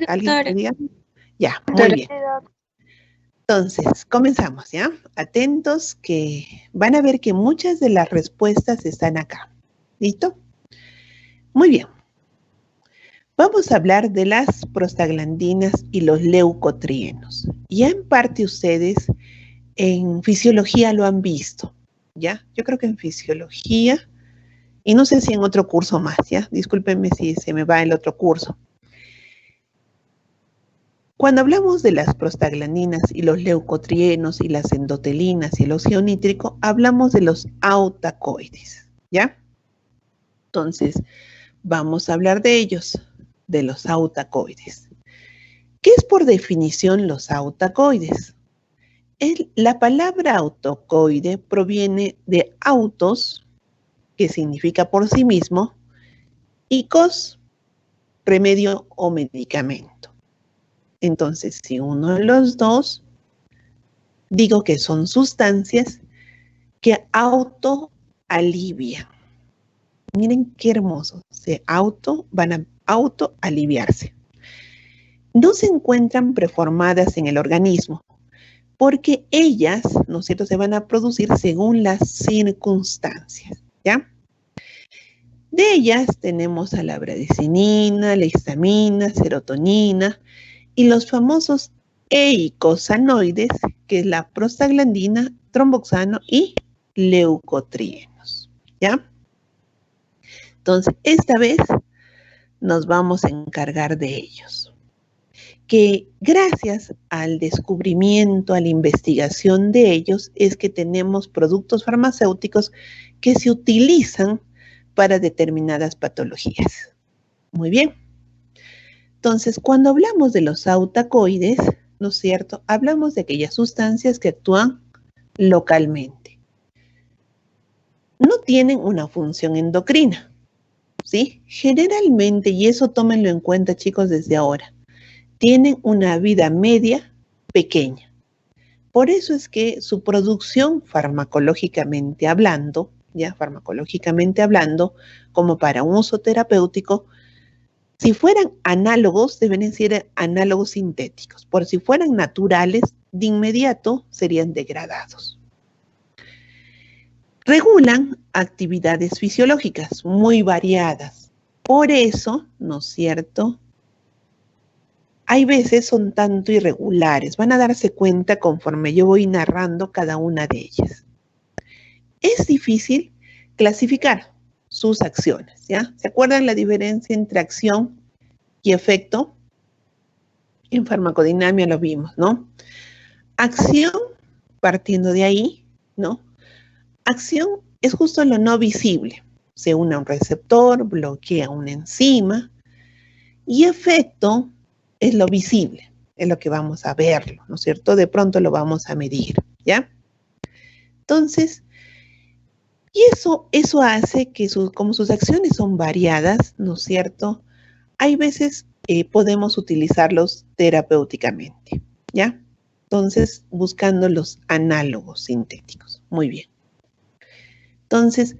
¿Alguien me diga? Ya, muy Doctora. bien. Entonces, comenzamos, ¿ya? Atentos que van a ver que muchas de las respuestas están acá. ¿Listo? Muy bien. Vamos a hablar de las prostaglandinas y los leucotrienos. Ya en parte ustedes en fisiología lo han visto, ¿ya? Yo creo que en fisiología, y no sé si en otro curso más, ¿ya? Discúlpenme si se me va el otro curso. Cuando hablamos de las prostaglandinas y los leucotrienos y las endotelinas y el óxido nítrico, hablamos de los autacoides, ¿ya? Entonces, vamos a hablar de ellos, de los autacoides. ¿Qué es por definición los autacoides? La palabra autacoide proviene de autos, que significa por sí mismo, y cos, remedio o medicamento. Entonces, si uno de los dos, digo que son sustancias que autoalivian. Miren qué hermoso, van a autoaliviarse. No se encuentran preformadas en el organismo, porque ellas, ¿no es cierto?, se van a producir según las circunstancias, ¿ya? De ellas tenemos a la bradicinina, la histamina, serotonina y los famosos eicosanoides, que es la prostaglandina, tromboxano y leucotrienos, ¿ya? Entonces, esta vez nos vamos a encargar de ellos. Que gracias al descubrimiento, a la investigación de ellos, es que tenemos productos farmacéuticos que se utilizan para determinadas patologías. Muy bien. Entonces, cuando hablamos de los autacoides, ¿no es cierto? Hablamos de aquellas sustancias que actúan localmente. No tienen una función endocrina, ¿sí? Generalmente, y eso tómenlo en cuenta, chicos, desde ahora, tienen una vida media pequeña. Por eso es que su producción farmacológicamente hablando, como para un uso terapéutico, si fueran análogos, deben ser análogos sintéticos. Por si fueran naturales, de inmediato serían degradados. Regulan actividades fisiológicas muy variadas. Por eso, ¿no es cierto?, hay veces son tanto irregulares. Van a darse cuenta conforme yo voy narrando cada una de ellas. Es difícil clasificar sus acciones, ¿ya? ¿Se acuerdan la diferencia entre acción y efecto? En farmacodinamia lo vimos, ¿no? Acción, partiendo de ahí, ¿no? Acción es justo lo no visible. Se une a un receptor, bloquea una enzima. Y efecto es lo visible, es lo que vamos a verlo, ¿no es cierto? De pronto lo vamos a medir, ¿ya? Entonces, y eso hace que como sus acciones son variadas, ¿no es cierto? Hay veces podemos utilizarlos terapéuticamente, ¿ya? Entonces, buscando los análogos sintéticos. Muy bien. Entonces,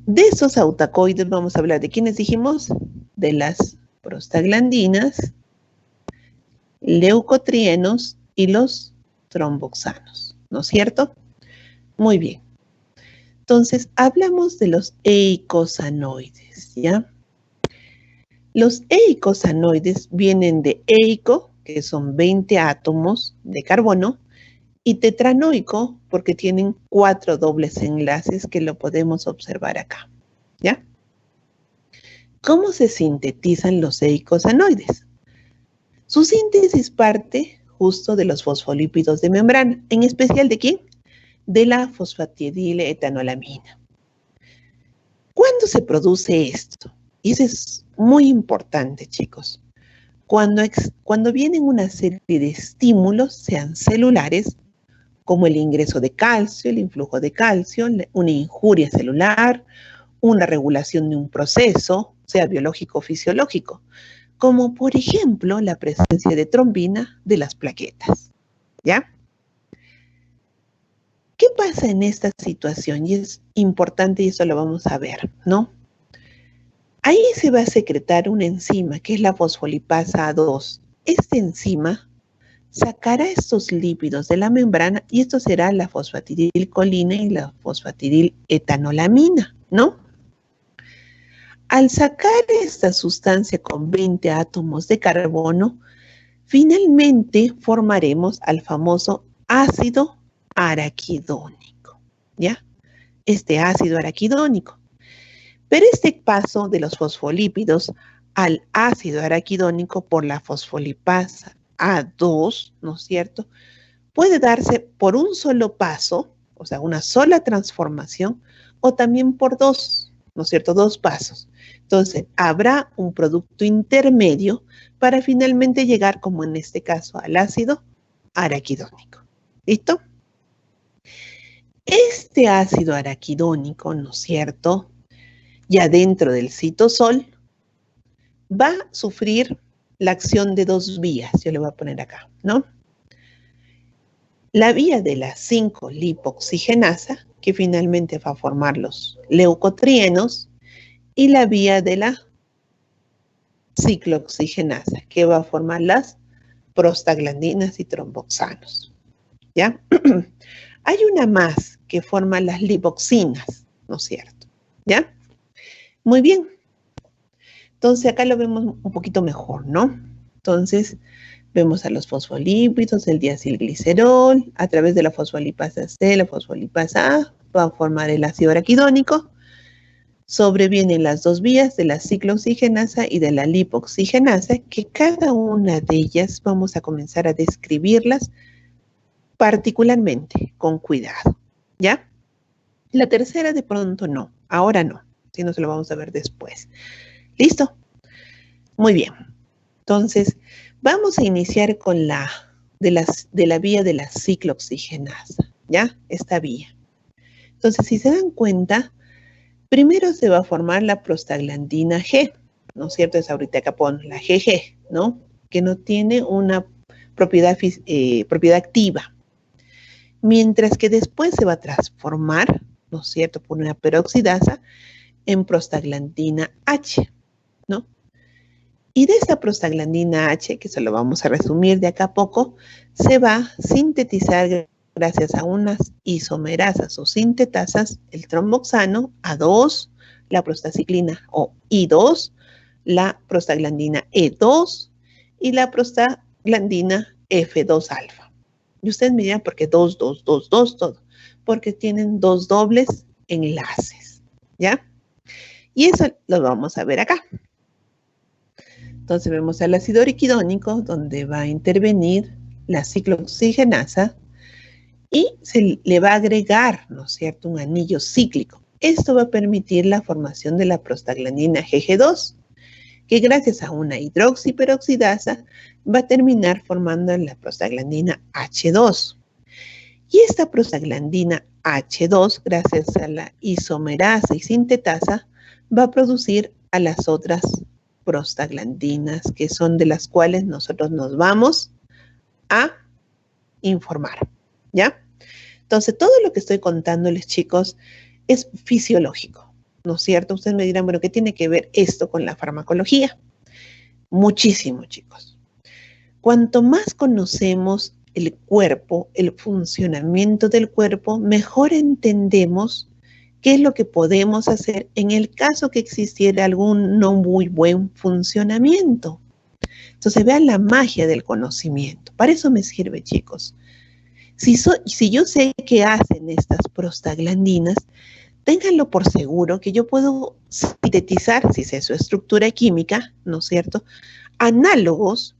de esos autacoides vamos a hablar de quiénes dijimos, de las prostaglandinas, leucotrienos y los tromboxanos, ¿no es cierto? Muy bien. Entonces, hablamos de los eicosanoides, ¿ya? Los eicosanoides vienen de eico, que son 20 átomos de carbono, y tetranoico, porque tienen 4 dobles enlaces que lo podemos observar acá, ¿ya? ¿Cómo se sintetizan los eicosanoides? Su síntesis parte justo de los fosfolípidos de membrana, en especial ¿de quién? De la fosfatidiletoanolamina. ¿Cuándo se produce esto? Y eso es muy importante, chicos. Cuando vienen una serie de estímulos, sean celulares, como el ingreso de calcio, el influjo de calcio, una injuria celular, una regulación de un proceso, sea biológico o fisiológico, como por ejemplo la presencia de trombina de las plaquetas, ¿ya? ¿Qué pasa en esta situación? Y es importante y eso lo vamos a ver, ¿no? Ahí se va a secretar una enzima que es la fosfolipasa A2. Esta enzima sacará estos lípidos de la membrana y esto será la fosfatidilcolina y la fosfatidiletanolamina, ¿no? Al sacar esta sustancia con 20 átomos de carbono, finalmente formaremos al famoso ácido araquidónico, ¿ya? Este ácido araquidónico. Pero este paso de los fosfolípidos al ácido araquidónico por la fosfolipasa A2, ¿no es cierto?, puede darse por un solo paso, o sea, una sola transformación, o también por dos, ¿no es cierto?, dos pasos. Entonces, habrá un producto intermedio para finalmente llegar, como en este caso, al ácido araquidónico. ¿Listo? Este ácido araquidónico, ¿no es cierto?, ya dentro del citosol, va a sufrir la acción de dos vías. Yo le voy a poner acá, ¿no? La vía de la 5-lipoxigenasa, que finalmente va a formar los leucotrienos, y la vía de la ciclooxigenasa, que va a formar las prostaglandinas y tromboxanos, ¿ya? Hay una más que forma las lipoxinas, ¿no es cierto? ¿Ya? Muy bien. Entonces, acá lo vemos un poquito mejor, ¿no? Entonces, vemos a los fosfolípidos, el diacilglicerol, a través de la fosfolipasa C, la fosfolipasa A, va a formar el ácido araquidónico. Sobrevienen las dos vías de la ciclooxigenasa y de la lipoxigenasa, que cada una de ellas vamos a comenzar a describirlas particularmente, con cuidado, ¿ya? La tercera de pronto no, ahora no, si no se lo vamos a ver después. ¿Listo? Muy bien. Entonces, vamos a iniciar con la vía de la ciclooxigenasa, ¿ya? Esta vía. Entonces, si se dan cuenta, primero se va a formar la prostaglandina G, ¿no es cierto? Es ahorita acá pon la GG, ¿no? Que no tiene una propiedad activa. Mientras que después se va a transformar, ¿no es cierto?, por una peroxidasa en prostaglandina H, ¿no? Y de esta prostaglandina H, que se lo vamos a resumir de acá a poco, se va a sintetizar gracias a unas isomerasas o sintetasas el tromboxano A2, la prostaciclina o I2, la prostaglandina E2 y la prostaglandina F2 alfa. Y ustedes me dirán, ¿por qué 2, 2, 2, 2, todo? Porque tienen dos dobles enlaces, ¿ya? Y eso lo vamos a ver acá. Entonces vemos al ácido araquidónico, donde va a intervenir la ciclooxigenasa y se le va a agregar, ¿no es cierto?, un anillo cíclico. Esto va a permitir la formación de la prostaglandina GG2, que gracias a una hidroxiperoxidasa va a terminar formando la prostaglandina H2. Y esta prostaglandina H2, gracias a la isomerasa y sintetasa, va a producir a las otras prostaglandinas, que son de las cuales nosotros nos vamos a informar, ¿ya? Entonces, todo lo que estoy contándoles, chicos, es fisiológico, ¿no es cierto? Ustedes me dirán, bueno, ¿qué tiene que ver esto con la farmacología? Muchísimo, chicos. Cuanto más conocemos el cuerpo, el funcionamiento del cuerpo, mejor entendemos qué es lo que podemos hacer en el caso que existiera algún no muy buen funcionamiento. Entonces, vean la magia del conocimiento. Para eso me sirve, chicos. Si yo sé qué hacen estas prostaglandinas, ténganlo por seguro que yo puedo sintetizar, si sé su estructura química, ¿no es cierto?, análogos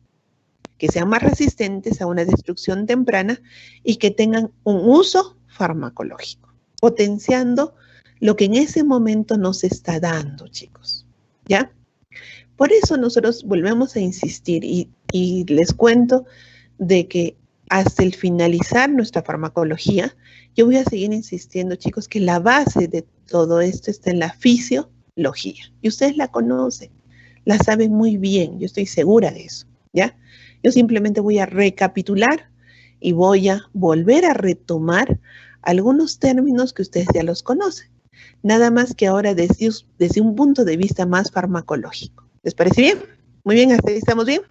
que sean más resistentes a una destrucción temprana y que tengan un uso farmacológico, potenciando lo que en ese momento no se está dando, chicos, ¿ya? Por eso nosotros volvemos a insistir y les cuento de que hasta el finalizar nuestra farmacología, yo voy a seguir insistiendo, chicos, que la base de todo esto está en la fisiología. Y ustedes la conocen, la saben muy bien, yo estoy segura de eso, ¿ya? Yo simplemente voy a recapitular y voy a volver a retomar algunos términos que ustedes ya los conocen. nada más que ahora desde un punto de vista más farmacológico. ¿Les parece bien? Muy bien, hasta ahí estamos bien.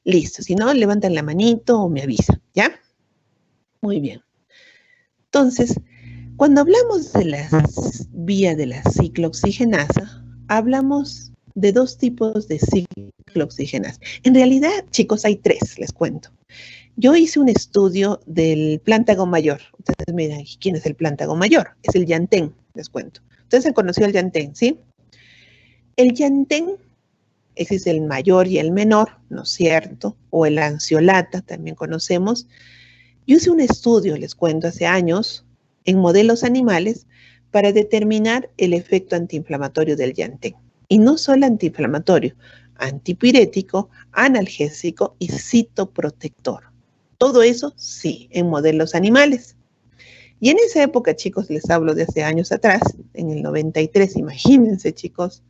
Listo, si no, levantan la manito o me avisan, ¿ya? Muy bien. Entonces, cuando hablamos de las vías de la ciclooxigenasa, hablamos de dos tipos de ciclooxigenasa. En realidad, chicos, hay tres, les cuento. Yo hice un estudio del plántago mayor. Ustedes me dirán, ¿quién es el plántago mayor? Es el llantén, les cuento. Ustedes han conocido el llantén, ¿sí? El llantén, ese es el mayor y el menor, ¿no es cierto? O el lanceolata, también conocemos. Yo hice un estudio, les cuento, hace años, en modelos animales, para determinar el efecto antiinflamatorio del llantén. Y no solo antiinflamatorio, antipirético, analgésico y citoprotector. Todo eso, sí, en modelos animales. Y en esa época, chicos, les hablo de hace años atrás, en el 93, imagínense, chicos,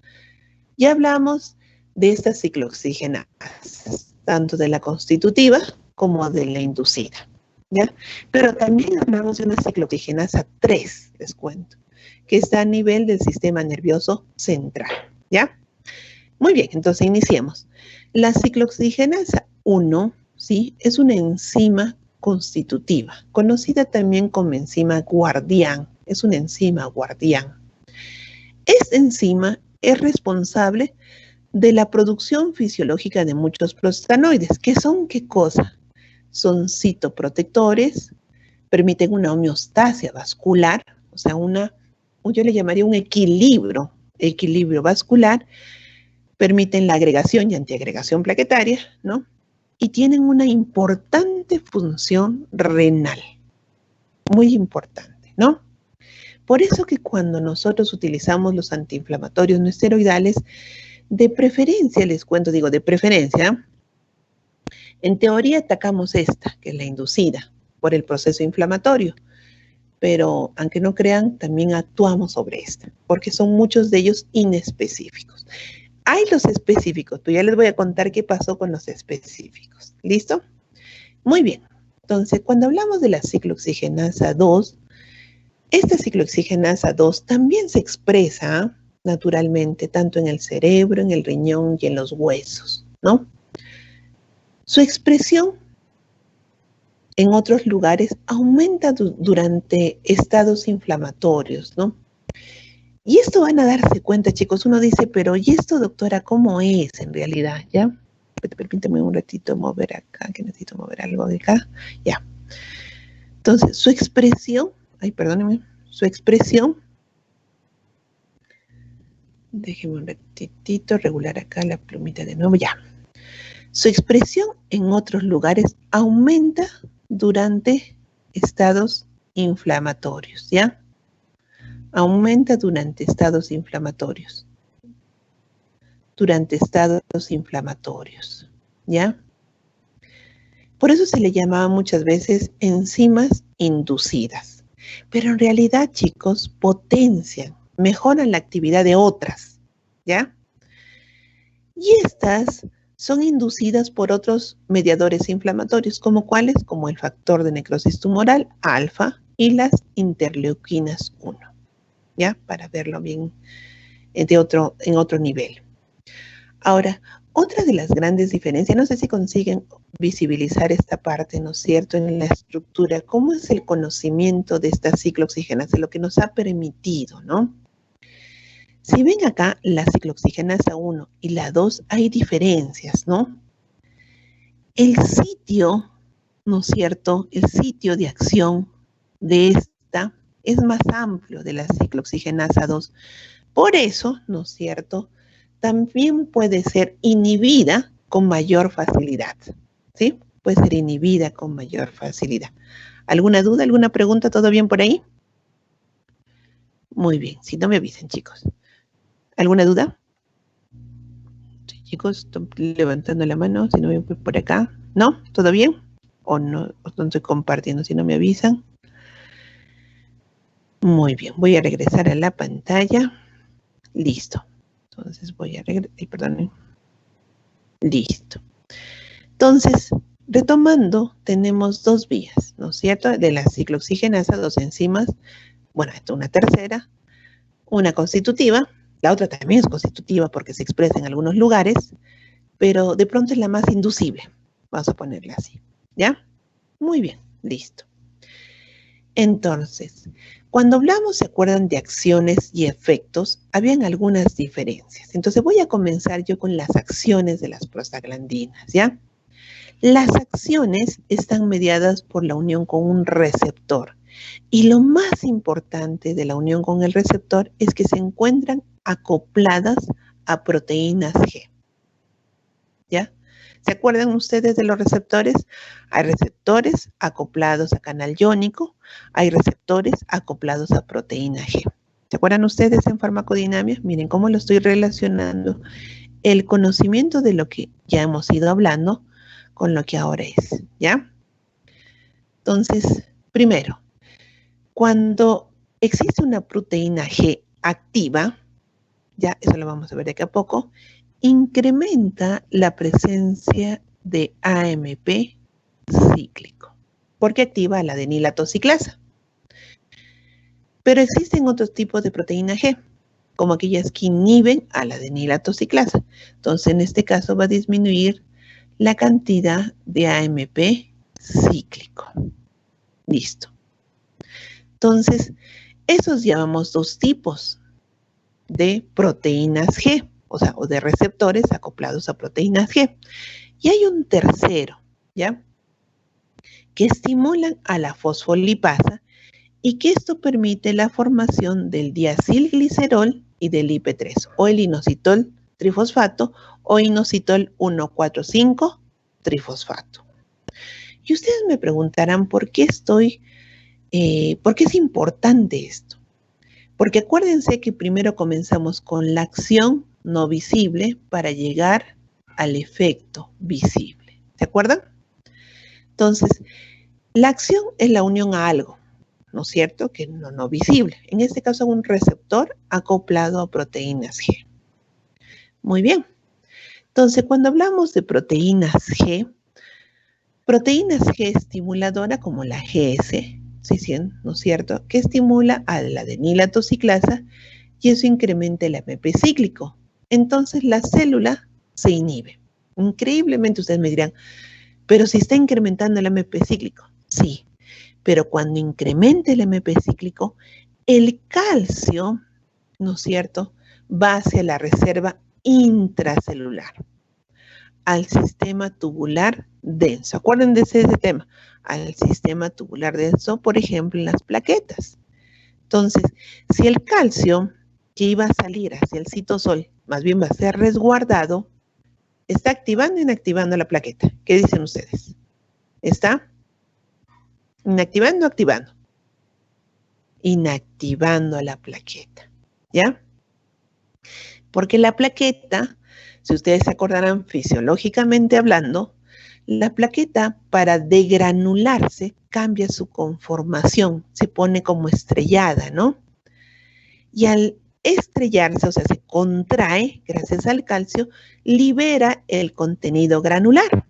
ya hablamos de estas ciclooxigenasas, tanto de la constitutiva como de la inducida, ¿ya? Pero también hablamos de una ciclooxigenasa 3, les cuento, que está a nivel del sistema nervioso central, ¿ya? Muy bien, entonces iniciemos. La ciclooxigenasa 1, ¿sí? Es una enzima constitutiva, conocida también como enzima guardián. Es una enzima guardián. Esta enzima es responsable de la producción fisiológica de muchos prostanoides, que son ¿qué cosa? Son citoprotectores, permiten una homeostasia vascular, o sea, yo le llamaría un equilibrio vascular, permiten la agregación y antiagregación plaquetaria, ¿no? Y tienen una importante función renal, muy importante, ¿no? Por eso que cuando nosotros utilizamos los antiinflamatorios no esteroidales, de preferencia, les cuento, digo de preferencia, en teoría atacamos esta, que es la inducida, por el proceso inflamatorio, pero aunque no crean, también actuamos sobre esta, porque son muchos de ellos inespecíficos. Hay los específicos, pero ya les voy a contar qué pasó con los específicos. ¿Listo? Muy bien. Entonces, cuando hablamos de la ciclooxigenasa 2, esta ciclooxigenasa 2 también se expresa naturalmente tanto en el cerebro, en el riñón y en los huesos, ¿no? Su expresión en otros lugares aumenta durante estados inflamatorios, ¿no? Y esto van a darse cuenta, chicos. Uno dice, pero ¿y esto, doctora, cómo es en realidad? ¿Ya? Permíteme un ratito mover acá, que necesito mover algo de acá. Ya. Entonces, su expresión, su expresión, déjeme un ratitito regular acá la plumita de nuevo, ya. Su expresión en otros lugares aumenta durante estados inflamatorios, ¿ya? Aumenta durante estados inflamatorios. ¿Ya? Por eso se le llamaba muchas veces enzimas inducidas. Pero en realidad, chicos, potencian, mejoran la actividad de otras, ¿ya? Y estas son inducidas por otros mediadores inflamatorios, como cuáles, como el factor de necrosis tumoral, alfa, y las interleuquinas 1, ¿ya? Para verlo bien en otro nivel. Ahora, otra de las grandes diferencias, no sé si consiguen visibilizar esta parte, ¿no es cierto?, en la estructura, cómo es el conocimiento de estas ciclooxigenasa, lo que nos ha permitido, ¿no? Si ven acá, la ciclooxigenasa 1 y la 2 hay diferencias, ¿no? El sitio, ¿no es cierto?, el sitio de acción de esta es más amplio de la ciclooxigenasa 2. Por eso, ¿no es cierto?, también puede ser inhibida con mayor facilidad, ¿sí? Puede ser inhibida con mayor facilidad. ¿Alguna duda, alguna pregunta? ¿Todo bien por ahí? Muy bien, si no me avisen, chicos. ¿Alguna duda? Sí, chicos, estoy levantando la mano, si no me voy por acá. ¿No? ¿Todo bien? ¿O no estoy compartiendo si no me avisan? Muy bien, voy a regresar a la pantalla. Listo. Entonces voy a regresar, perdón. Listo. Entonces, retomando, tenemos dos vías, ¿no es cierto? De la ciclooxigenasa, dos enzimas, bueno, esto una tercera, una constitutiva, la otra también es constitutiva porque se expresa en algunos lugares, pero de pronto es la más inducible. Vamos a ponerla así, ¿ya? Muy bien, listo. Entonces, cuando hablamos, ¿se acuerdan de acciones y efectos? Habían algunas diferencias. Entonces voy a comenzar yo con las acciones de las prostaglandinas, ¿ya? Las acciones están mediadas por la unión con un receptor. Y lo más importante de la unión con el receptor es que se encuentran acopladas a proteínas G, ¿ya? ¿Se acuerdan ustedes de los receptores? Hay receptores acoplados a canal iónico, hay receptores acoplados a proteína G. ¿Se acuerdan ustedes en farmacodinamia? Miren cómo lo estoy relacionando el conocimiento de lo que ya hemos ido hablando con lo que ahora es, ¿ya? Entonces, primero, cuando existe una proteína G activa, ya eso lo vamos a ver de aquí a poco, incrementa la presencia de AMP cíclico, porque activa la adenilatociclasa. Pero existen otros tipos de proteína G, como aquellas que inhiben a la adenilatociclasa. Entonces, en este caso va a disminuir la cantidad de AMP cíclico. Listo. Entonces, esos llamamos dos tipos de proteínas G, o de receptores acoplados a proteínas G. Y hay un tercero, ¿ya? Que estimulan a la fosfolipasa y que esto permite la formación del diacilglicerol y del IP3, o el inositol trifosfato o inositol 1,4,5 trifosfato. Y ustedes me preguntarán por qué por qué es importante esto. Porque acuérdense que primero comenzamos con la acción no visible para llegar al efecto visible. ¿Se acuerdan? Entonces, la acción es la unión a algo, ¿no es cierto? Que no visible. En este caso, un receptor acoplado a proteínas G. Muy bien. Entonces, cuando hablamos de proteínas G estimuladora como la GS, ¿sí, ¿no es cierto? Que estimula a la adenilatociclasa y eso incrementa el AMP cíclico. Entonces la célula se inhibe. Increíblemente ustedes me dirán, pero si está incrementando el AMP cíclico. Sí, pero cuando incrementa el AMP cíclico, el calcio, ¿no es cierto?, va hacia la reserva intracelular, al sistema tubular denso. Acuérdense de ese tema, al sistema tubular denso, por ejemplo, en las plaquetas. Entonces, si el calcio que iba a salir hacia el citosol, más bien va a ser resguardado, ¿está activando o inactivando la plaqueta? ¿Qué dicen ustedes? ¿Está inactivando o activando? Inactivando a la plaqueta, ¿ya? Porque la plaqueta, si ustedes se acordarán fisiológicamente hablando, la plaqueta para degranularse cambia su conformación, se pone como estrellada, ¿no? Y al estrellarse, o sea, se contrae gracias al calcio, libera el contenido granular.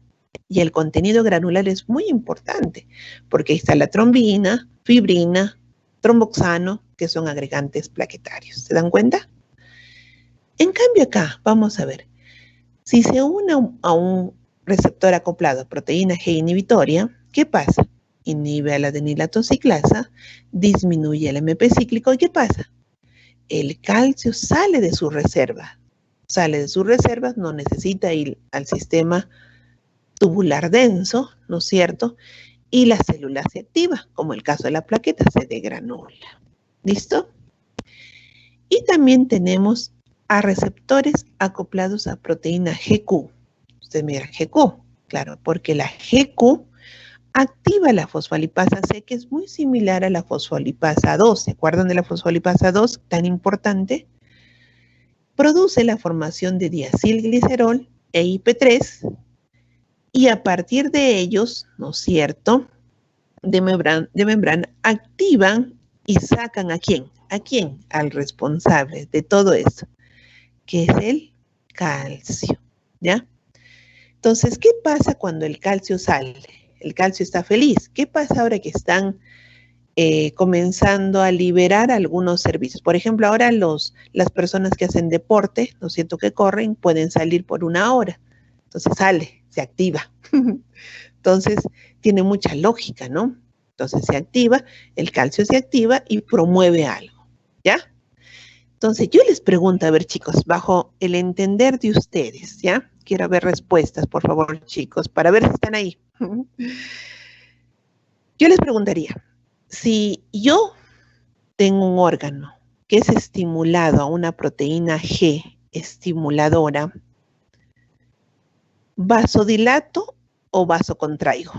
Y el contenido granular es muy importante porque ahí está la trombina, fibrina, tromboxano, que son agregantes plaquetarios. ¿Se dan cuenta? En cambio acá, vamos a ver, si se une a un receptor acoplado a proteína G inhibitoria, ¿qué pasa? Inhibe a la adenilatociclasa, disminuye el AMP cíclico, ¿y qué pasa? El calcio sale de su reserva. Sale de sus reservas, no necesita ir al sistema tubular denso, ¿no es cierto? Y la célula se activa, como el caso de la plaqueta, se degranula. ¿Listo? Y también tenemos a receptores acoplados a proteína GQ. Ustedes miran GQ, claro, porque la GQ activa la fosfolipasa C, que es muy similar a la fosfolipasa 2. ¿Se acuerdan de la fosfolipasa 2, tan importante? Produce la formación de diacilglicerol e IP3 y a partir de ellos, ¿no es cierto?, de membrana, activan y sacan ¿a quién? ¿A quién? Al responsable de todo eso, que es el calcio, ¿ya? Entonces, ¿qué pasa cuando el calcio sale? El calcio está feliz. ¿Qué pasa ahora que están comenzando a liberar algunos servicios. Por ejemplo, ahora las personas que hacen deporte, ¿no es cierto?, que corren, pueden salir por 1 hora. Entonces sale, se activa. Entonces, tiene mucha lógica, ¿no? Entonces se activa, el calcio se activa y promueve algo, ¿ya? Entonces, yo les pregunto, a ver, chicos, bajo el entender de ustedes, ¿ya? Quiero ver respuestas, por favor, chicos, para ver si están ahí. Yo les preguntaría, si yo tengo un órgano que es estimulado a una proteína G estimuladora, ¿vasodilato o vasocontraigo?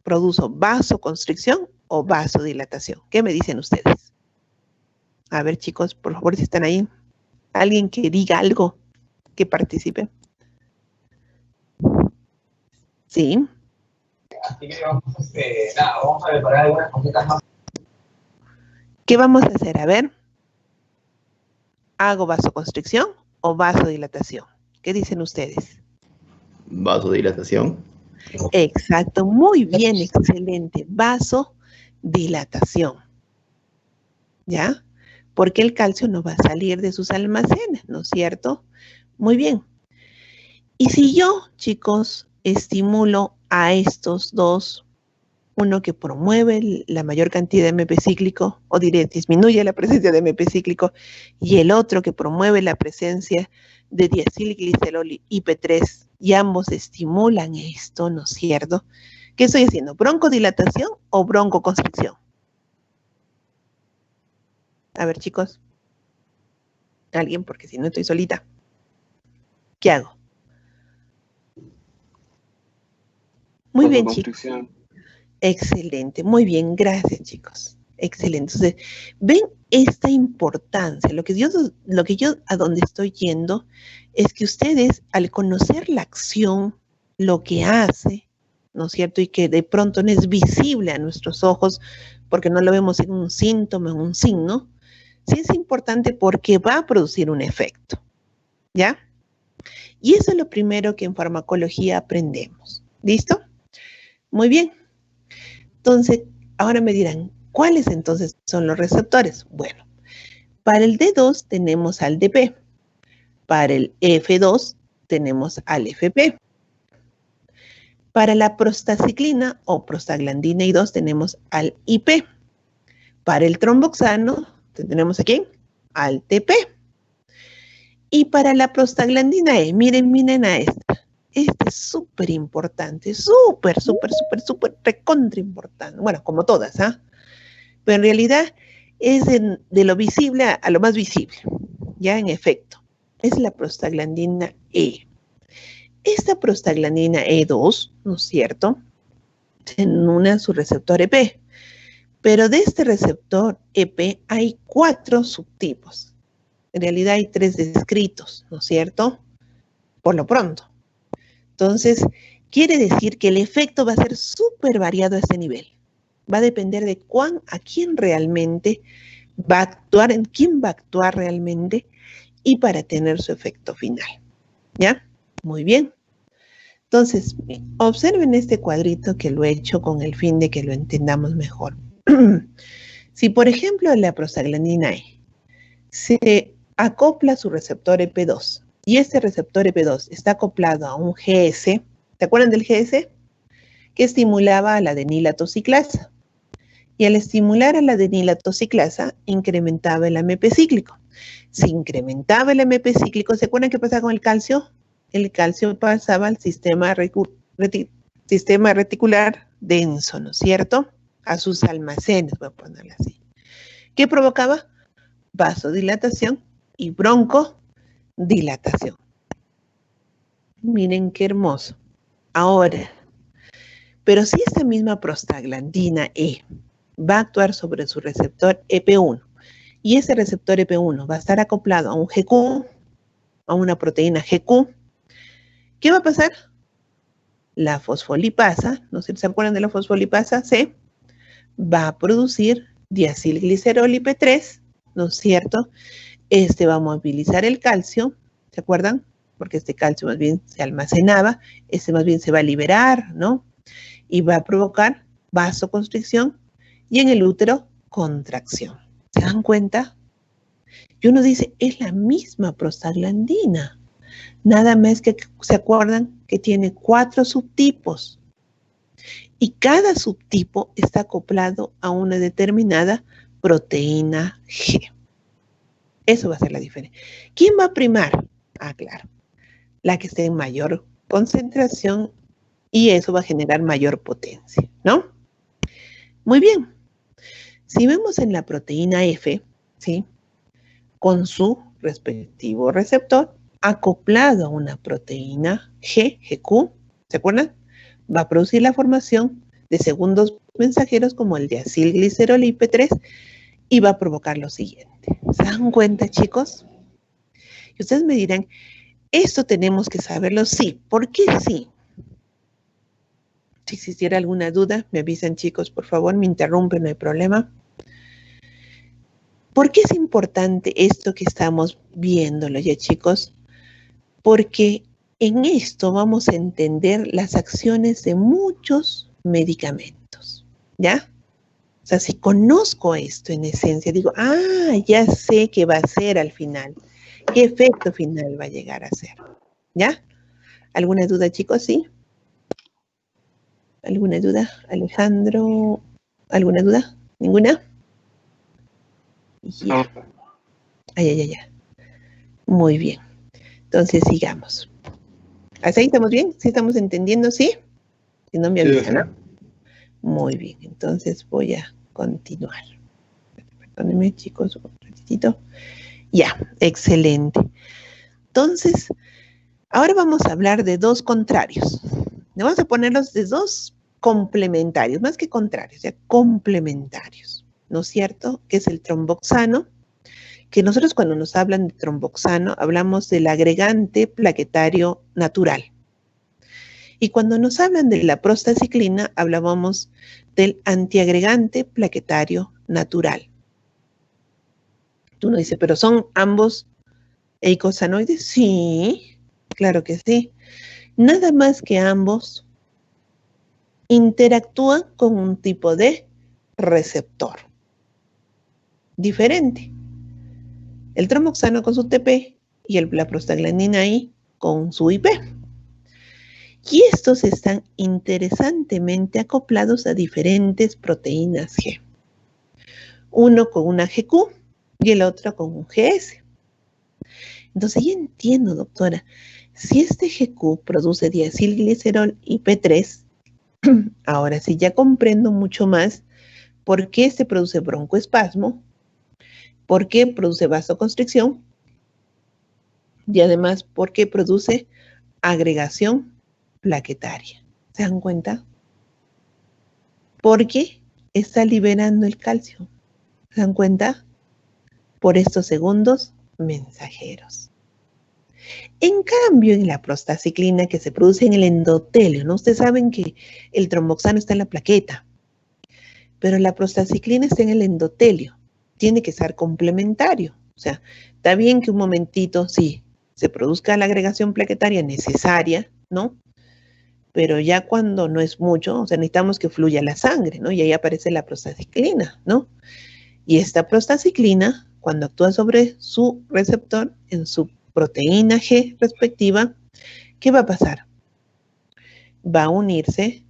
¿Produzo vasoconstricción o vasodilatación? ¿Qué me dicen ustedes? A ver, chicos, por favor, si están ahí. Alguien que diga algo, que participe. Sí. Así que vamos a preparar algunas cositas más. ¿Qué vamos a hacer? A ver. ¿Hago vasoconstricción o vasodilatación? ¿Qué dicen ustedes? Vasodilatación. Exacto, muy bien, excelente. Vasodilatación. ¿Ya? Porque el calcio no va a salir de sus almacenes, ¿no es cierto? Muy bien. Y si yo, chicos, estimulo a estos dos, uno que promueve la mayor cantidad de MP cíclico, o diré, disminuye la presencia de MP cíclico, y el otro que promueve la presencia de diacilglicerol IP3, y ambos estimulan esto, ¿no es cierto? ¿Qué estoy haciendo? ¿Broncodilatación o broncoconstricción? A ver, chicos. Alguien, porque si no estoy solita. ¿Qué hago? Muy bien, chicos. Excelente, muy bien, gracias, chicos. Excelente. Entonces, ven esta importancia. Lo que yo a donde estoy yendo es que ustedes, al conocer la acción, lo que hace, ¿no es cierto? Y que de pronto no es visible a nuestros ojos, porque no lo vemos en un síntoma, en un signo, sí es importante porque va a producir un efecto, ¿ya? Y eso es lo primero que en farmacología aprendemos. ¿Listo? Muy bien. Entonces, ahora me dirán, ¿cuáles entonces son los receptores? Bueno, para el D2 tenemos al DP, para el F2 tenemos al FP, para la prostaciclina o prostaglandina I2 tenemos al IP, para el tromboxano tenemos a quién? Al TP, y para la prostaglandina E, miren a esta. Esta es súper importante, súper recontra importante. Bueno, como todas, ¿ah? Pero en realidad es de lo visible a lo más visible, ya en efecto. Es la prostaglandina E. Esta prostaglandina E2, ¿no es cierto?, se une a su receptor EP. Pero de este receptor EP hay 4 subtipos. En realidad hay 3 descritos, ¿no es cierto? Por lo pronto. Entonces, quiere decir que el efecto va a ser súper variado a este nivel. Va a depender de a quién realmente va a actuar, en quién va a actuar realmente y para tener su efecto final. ¿Ya? Muy bien. Entonces, observen este cuadrito que lo he hecho con el fin de que lo entendamos mejor. Si, por ejemplo, la prostaglandina E se acopla a su receptor EP2 y este receptor EP2 está acoplado a un GS, ¿te acuerdan del GS? Que estimulaba a la adenilatoxiclasa. Y al estimular a la adenilatoxiclasa, incrementaba el AMP cíclico. Si incrementaba el AMP cíclico, ¿se acuerdan qué pasaba con el calcio? El calcio pasaba al sistema reticular denso, ¿no es cierto? A sus almacenes, voy a ponerlo así. ¿Qué provocaba? Vasodilatación y broncodilatación. Miren qué hermoso. Ahora, pero si esta misma prostaglandina E va a actuar sobre su receptor EP1 y ese receptor EP1 va a estar acoplado a un GQ, a una proteína GQ, ¿qué va a pasar? La fosfolipasa, ¿no sé si se acuerdan de la fosfolipasa C? Va a producir diacilglicerol IP3, ¿no es cierto? Este va a movilizar el calcio, ¿se acuerdan? Porque este calcio más bien se almacenaba, este más bien se va a liberar, ¿no? Y va a provocar vasoconstricción y en el útero, contracción. ¿Se dan cuenta? Y uno dice, es la misma prostaglandina. Nada más que se acuerdan que tiene 4 subtipos. Y cada subtipo está acoplado a una determinada proteína G. Eso va a ser la diferencia. ¿Quién va a primar? Ah, claro. La que esté en mayor concentración y eso va a generar mayor potencia, ¿no? Muy bien. Si vemos en la proteína F, ¿sí? Con su respectivo receptor acoplado a una proteína G, GQ, ¿se acuerdan? Va a producir la formación de segundos mensajeros como el de acilglicerol IP3 y va a provocar lo siguiente. ¿Se dan cuenta, chicos? Y ustedes me dirán, ¿esto tenemos que saberlo? Sí. ¿Por qué sí? Si existiera alguna duda, me avisan, chicos, por favor, me interrumpen, no hay problema. ¿Por qué es importante esto que estamos viéndolo ya, chicos? Porque en esto vamos a entender las acciones de muchos medicamentos, ¿ya? O sea, si conozco esto en esencia, digo, ya sé qué va a ser al final, qué efecto final va a llegar a ser, ¿ya? ¿Alguna duda, chicos? ¿Sí? ¿Alguna duda? Alejandro, ¿alguna duda? ¿Ninguna? Ya. Ay. Muy bien. Entonces, sigamos. ¿Hasta ahí estamos bien? ¿Sí estamos entendiendo? ¿Sí? Si no me avisan, ¿no? Muy bien. Entonces, voy a continuar. Perdónenme, chicos, un ratitito. Ya, excelente. Entonces, ahora vamos a hablar de 2 contrarios. Vamos a ponerlos de 2 complementarios, más que contrarios, ya complementarios, ¿no es cierto? Que es el tromboxano, que nosotros cuando nos hablan de tromboxano hablamos del agregante plaquetario natural. Y cuando nos hablan de la prostaciclina hablábamos del antiagregante plaquetario natural. Uno dice, ¿pero son ambos eicosanoides? Sí, claro que sí. Nada más que ambos interactúan con un tipo de receptor diferente. El tromboxano con su TP y la prostaglandina I con su IP. Y estos están interesantemente acoplados a diferentes proteínas G. Uno con una GQ y el otro con un GS. Entonces ya entiendo, doctora, si este GQ produce diacilglicerol IP3, ahora sí ya comprendo mucho más por qué se produce broncoespasmo, por qué produce vasoconstricción y además por qué produce agregación plaquetaria. ¿Se dan cuenta? Porque está liberando el calcio. ¿Se dan cuenta? Por estos segundos mensajeros. En cambio, en la prostaciclina que se produce en el endotelio, ¿no? Ustedes saben que el tromboxano está en la plaqueta, pero la prostaciclina está en el endotelio. Tiene que ser complementario. O sea, está bien que un momentito, sí, se produzca la agregación plaquetaria necesaria, ¿no? Pero ya cuando no es mucho, o sea, necesitamos que fluya la sangre, ¿no? Y ahí aparece la prostaciclina, ¿no? Y esta prostaciclina, cuando actúa sobre su receptor, en su proteína G respectiva, ¿qué va a pasar? Va a unirse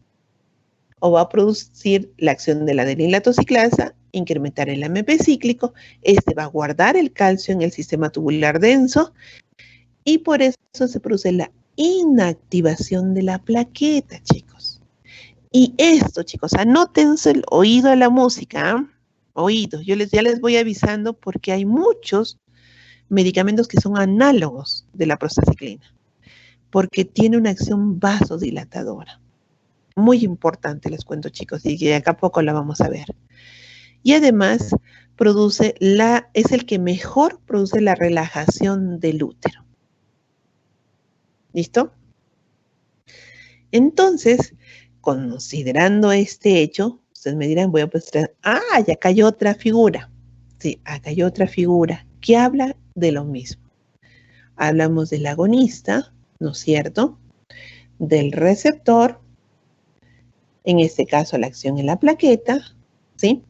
o va a producir la acción de la adenilatociclasa, incrementar el AMP cíclico, este va a guardar el calcio en el sistema tubular denso y por eso se produce la inactivación de la plaqueta, chicos. Y esto, chicos, anótense el oído a la música, ¿eh? Oídos, ya les voy avisando porque hay muchos medicamentos que son análogos de la prostaciclina, porque tiene una acción vasodilatadora. Muy importante, les cuento, chicos, y que acá a poco la vamos a ver. Y además es el que mejor produce la relajación del útero. ¿Listo? Entonces, considerando este hecho, ustedes me dirán, voy a mostrar, ya acá hay otra figura. Sí, acá hay otra figura que habla de lo mismo. Hablamos del agonista, ¿no es cierto? Del receptor, en este caso la acción en la plaqueta, ¿sí?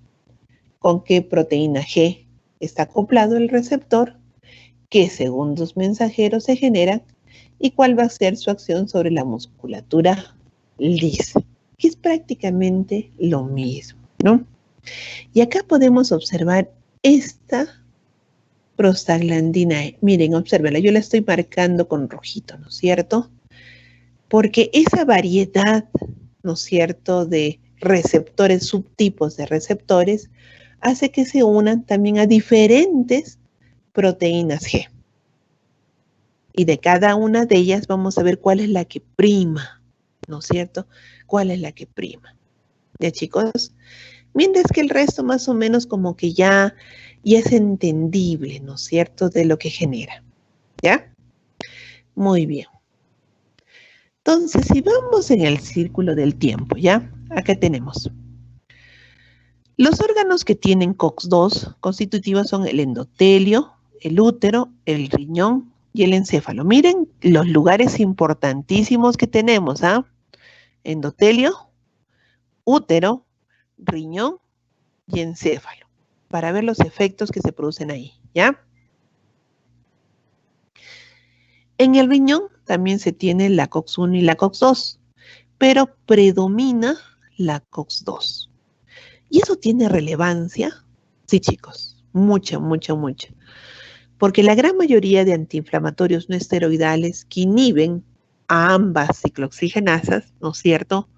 Con qué proteína G está acoplado el receptor, qué segundos mensajeros se generan y cuál va a ser su acción sobre la musculatura lisa, que es prácticamente lo mismo, ¿no? Y acá podemos observar esta prostaglandina E. Miren, obsérvenla, yo la estoy marcando con rojito, ¿no es cierto? Porque esa variedad, ¿no es cierto?, de receptores, subtipos de receptores, hace que se unan también a diferentes proteínas G. Y de cada una de ellas vamos a ver cuál es la que prima, ¿no es cierto? ¿Cuál es la que prima? ¿Ya, chicos? Mientras que el resto más o menos como que ya es entendible, ¿no es cierto?, de lo que genera. ¿Ya? Muy bien. Entonces, si vamos en el círculo del tiempo, ¿ya? Acá tenemos. Los órganos que tienen COX-2 constitutivos son el endotelio, el útero, el riñón y el encéfalo. Miren los lugares importantísimos que tenemos, ¿ah? Endotelio, útero, riñón y encéfalo, para ver los efectos que se producen ahí, ¿ya? En el riñón también se tiene la COX-1 y la COX-2, pero predomina la COX-2. ¿Y eso tiene relevancia? Sí, chicos, mucha, mucha, mucha. Porque la gran mayoría de antiinflamatorios no esteroidales que inhiben a ambas ciclooxigenasas, ¿no es cierto?,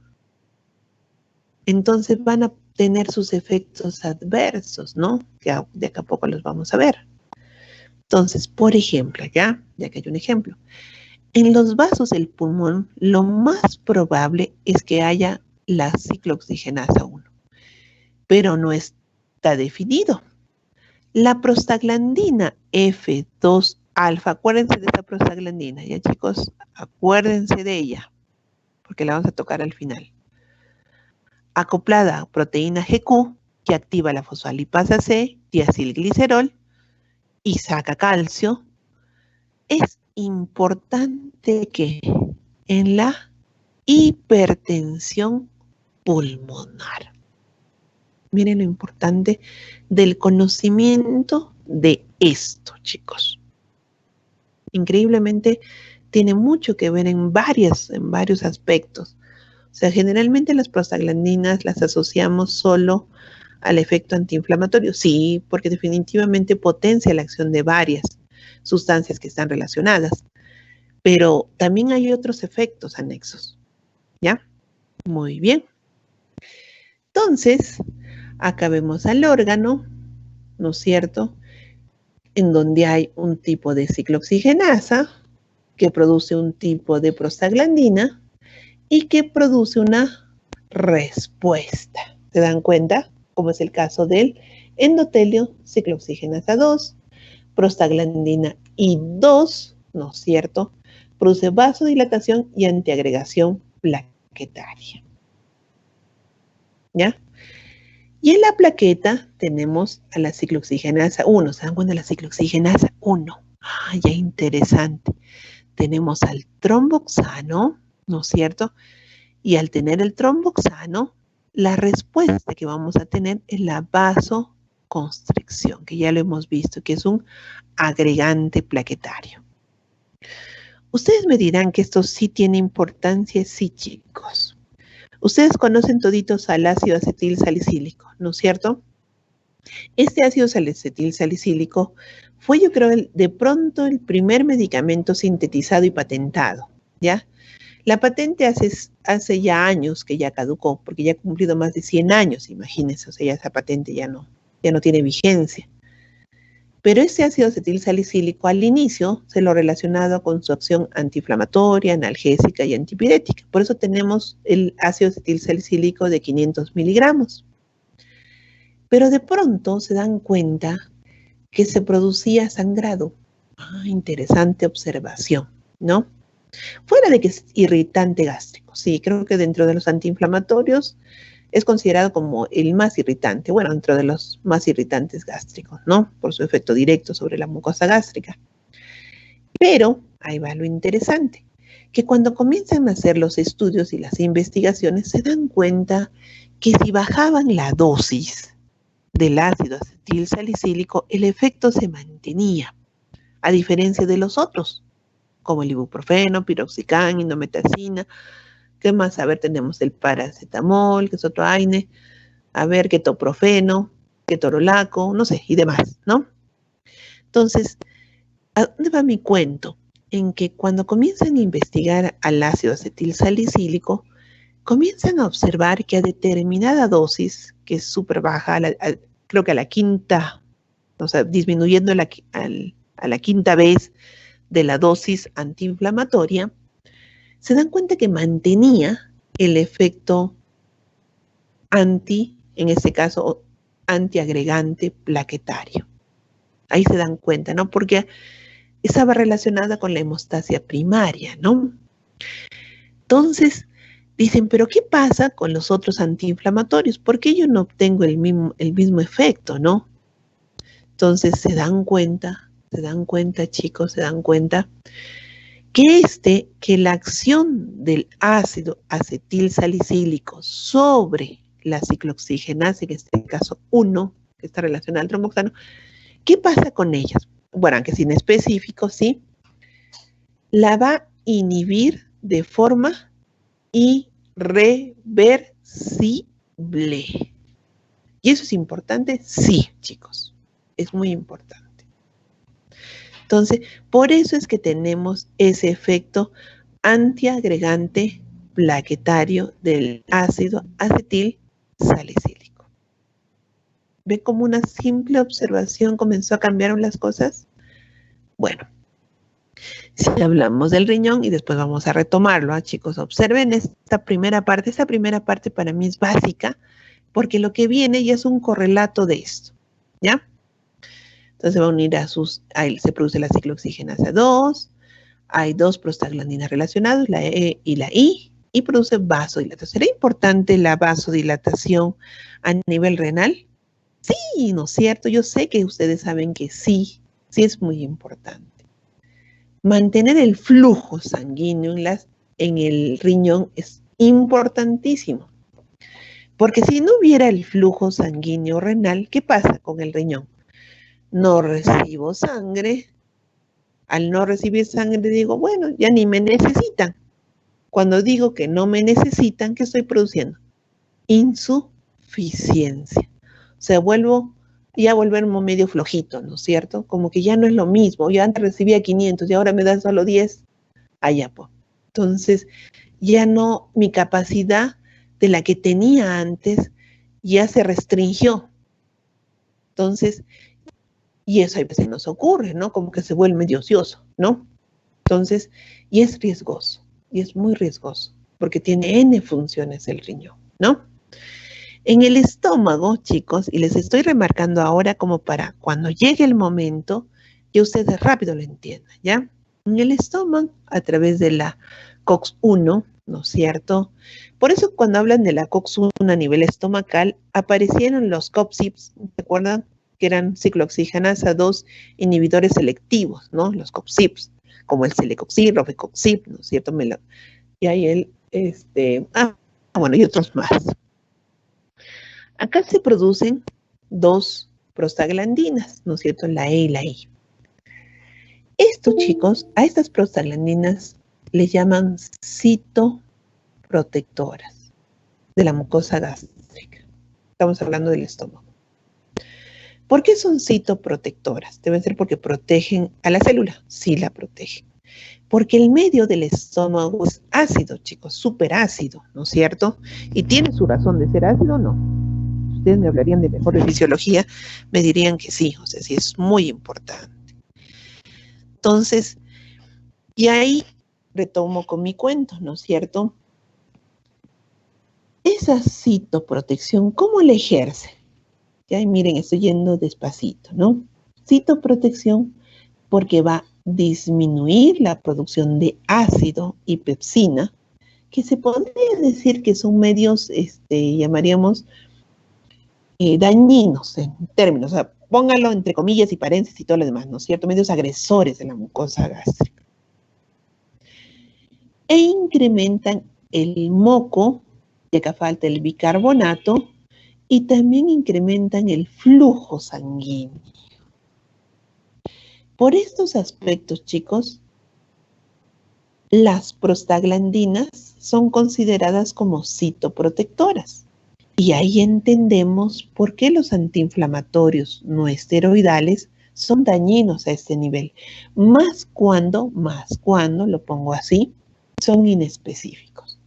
entonces van a tener sus efectos adversos, ¿no? Que de acá a poco los vamos a ver. Entonces, por ejemplo, ya que hay un ejemplo, en los vasos del pulmón, lo más probable es que haya la ciclooxigenasa 1, pero no está definido. La prostaglandina F2 alfa, acuérdense de esta prostaglandina, ya chicos, acuérdense de ella, porque la vamos a tocar al final. Acoplada a proteína GQ, que activa la fosfolipasa C, diacilglicerol, y saca calcio, es importante que en la hipertensión pulmonar. Miren lo importante del conocimiento de esto, chicos. Increíblemente tiene mucho que ver en varios aspectos. O sea, generalmente las prostaglandinas las asociamos solo al efecto antiinflamatorio. Sí, porque definitivamente potencia la acción de varias sustancias que están relacionadas. Pero también hay otros efectos anexos. ¿Ya? Muy bien. Entonces, acá vemos al órgano, ¿no es cierto?, en donde hay un tipo de ciclooxigenasa que produce un tipo de prostaglandina y que produce una respuesta. ¿Se dan cuenta? Como es el caso del endotelio, ciclooxigenasa 2, prostaglandina I2, ¿no es cierto?, produce vasodilatación y antiagregación plaquetaria. ¿Ya? Y en la plaqueta tenemos a la ciclooxigenasa 1. ¿Se dan cuenta de la ciclooxigenasa 1? Ah, ya interesante. Tenemos al tromboxano, ¿no es cierto? Y al tener el tromboxano, la respuesta que vamos a tener es la vasoconstricción, que ya lo hemos visto, que es un agregante plaquetario. Ustedes me dirán que esto sí tiene importancia. Sí, chicos. Ustedes conocen toditos al ácido acetil salicílico, ¿no es cierto? Este ácido acetil salicílico fue, yo creo, de pronto el primer medicamento sintetizado y patentado, ¿ya? La patente hace ya años que ya caducó, porque ya ha cumplido más de 100 años, imagínense, o sea, ya esa patente ya no tiene vigencia. Pero ese ácido acetil salicílico al inicio se lo relacionaba con su acción antiinflamatoria, analgésica y antipirética. Por eso tenemos el ácido acetil salicílico de 500 miligramos. Pero de pronto se dan cuenta que se producía sangrado. Ah, interesante observación, ¿no? Fuera de que es irritante gástrico. Sí, creo que dentro de los antiinflamatorios es considerado como el más irritante, bueno, dentro de los más irritantes gástricos, ¿no? Por su efecto directo sobre la mucosa gástrica. Pero, ahí va lo interesante, que cuando comienzan a hacer los estudios y las investigaciones se dan cuenta que si bajaban la dosis del ácido acetil salicílico, el efecto se mantenía, a diferencia de los otros, como el ibuprofeno, piroxicam, indometacina. ¿Qué más? A ver, tenemos el paracetamol, que es otro AINE, a ver, ketoprofeno, ketorolaco, no sé, y demás, ¿no? Entonces, ¿a dónde va mi cuento? En que cuando comienzan a investigar al ácido acetil salicílico, comienzan a observar que a determinada dosis, que es súper baja, creo que a la quinta, o sea, disminuyendo a la quinta vez de la dosis antiinflamatoria, se dan cuenta que mantenía el efecto en este caso, antiagregante plaquetario. Ahí se dan cuenta, ¿no? Porque estaba relacionada con la hemostasia primaria, ¿no? Entonces, dicen, ¿pero qué pasa con los otros antiinflamatorios? ¿Por qué yo no obtengo el mismo efecto, no? Entonces se dan cuenta, chicos, se dan cuenta que la acción del ácido acetil salicílico sobre la ciclooxigenasa, en este caso 1, que está relacionada al tromboxano, ¿qué pasa con ellas? Bueno, aunque sin específico, sí, la va a inhibir de forma irreversible. ¿Y eso es importante? Sí, chicos, es muy importante. Entonces, por eso es que tenemos ese efecto antiagregante plaquetario del ácido acetil salicílico. ¿Ve cómo una simple observación comenzó a cambiar las cosas? Bueno, si hablamos del riñón y después vamos a retomarlo, chicos, observen esta primera parte para mí es básica, porque lo que viene ya es un correlato de esto, ¿ya? Entonces va a unir ahí se produce la ciclooxigenasa 2, hay dos prostaglandinas relacionadas, la E y la I, y produce vasodilatación. ¿Será importante la vasodilatación a nivel renal? Sí, ¿no es cierto? Yo sé que ustedes saben que sí, sí es muy importante. Mantener el flujo sanguíneo en el riñón es importantísimo. Porque si no hubiera el flujo sanguíneo renal, ¿qué pasa con el riñón? No recibo sangre. Al no recibir sangre digo, bueno, ya ni me necesitan. Cuando digo que no me necesitan, ¿qué estoy produciendo? Insuficiencia. O sea, ya volverme medio flojito, ¿no es cierto? Como que ya no es lo mismo. Yo antes recibía 500 y ahora me dan solo 10. Allá, pues. Entonces, ya no, mi capacidad de la que tenía antes ya se restringió. Entonces, y eso a veces nos ocurre, ¿no? Como que se vuelve medio ocioso, ¿no? Entonces, y es riesgoso, y es muy riesgoso, porque tiene N funciones el riñón, ¿no? En el estómago, chicos, y les estoy remarcando ahora como para cuando llegue el momento, que ustedes rápido lo entiendan, ¿ya? En el estómago, a través de la COX-1, ¿no es cierto? Por eso cuando hablan de la COX-1 a nivel estomacal, aparecieron los COPSIPs, ¿se acuerdan? Que eran ciclooxigenasa 2 inhibidores selectivos, ¿no? Los COPSIPs, como el celecoxib, rofecoxib, ¿no es cierto? Y hay bueno, y otros más. Acá se producen dos prostaglandinas, ¿no es cierto? La E y la I. Estos chicos, a estas prostaglandinas les llaman citoprotectoras de la mucosa gástrica. Estamos hablando del estómago. ¿Por qué son citoprotectoras? Debe ser porque protegen a la célula. Sí la protegen. Porque el medio del estómago es ácido, chicos, súper ácido, ¿no es cierto? ¿Y tiene su razón de ser ácido o no? Ustedes me hablarían de mejor de fisiología, me dirían que sí, o sea, sí es muy importante. Entonces, y ahí retomo con mi cuento, ¿no es cierto? Esa citoprotección, ¿cómo la ejerce? Ya, y miren, estoy yendo despacito, ¿no? Citoprotección porque va a disminuir la producción de ácido y pepsina, que se podría decir que son medios, llamaríamos, dañinos en términos, o sea, póngalo entre comillas y paréntesis y todo lo demás, ¿no es cierto? Medios agresores de la mucosa gástrica. e incrementan el moco, y acá falta el bicarbonato, y también incrementan el flujo sanguíneo. Por estos aspectos, chicos, las prostaglandinas son consideradas como citoprotectoras. Y ahí entendemos por qué los antiinflamatorios no esteroidales son dañinos a este nivel. Más cuando, lo pongo así, son inespecíficos.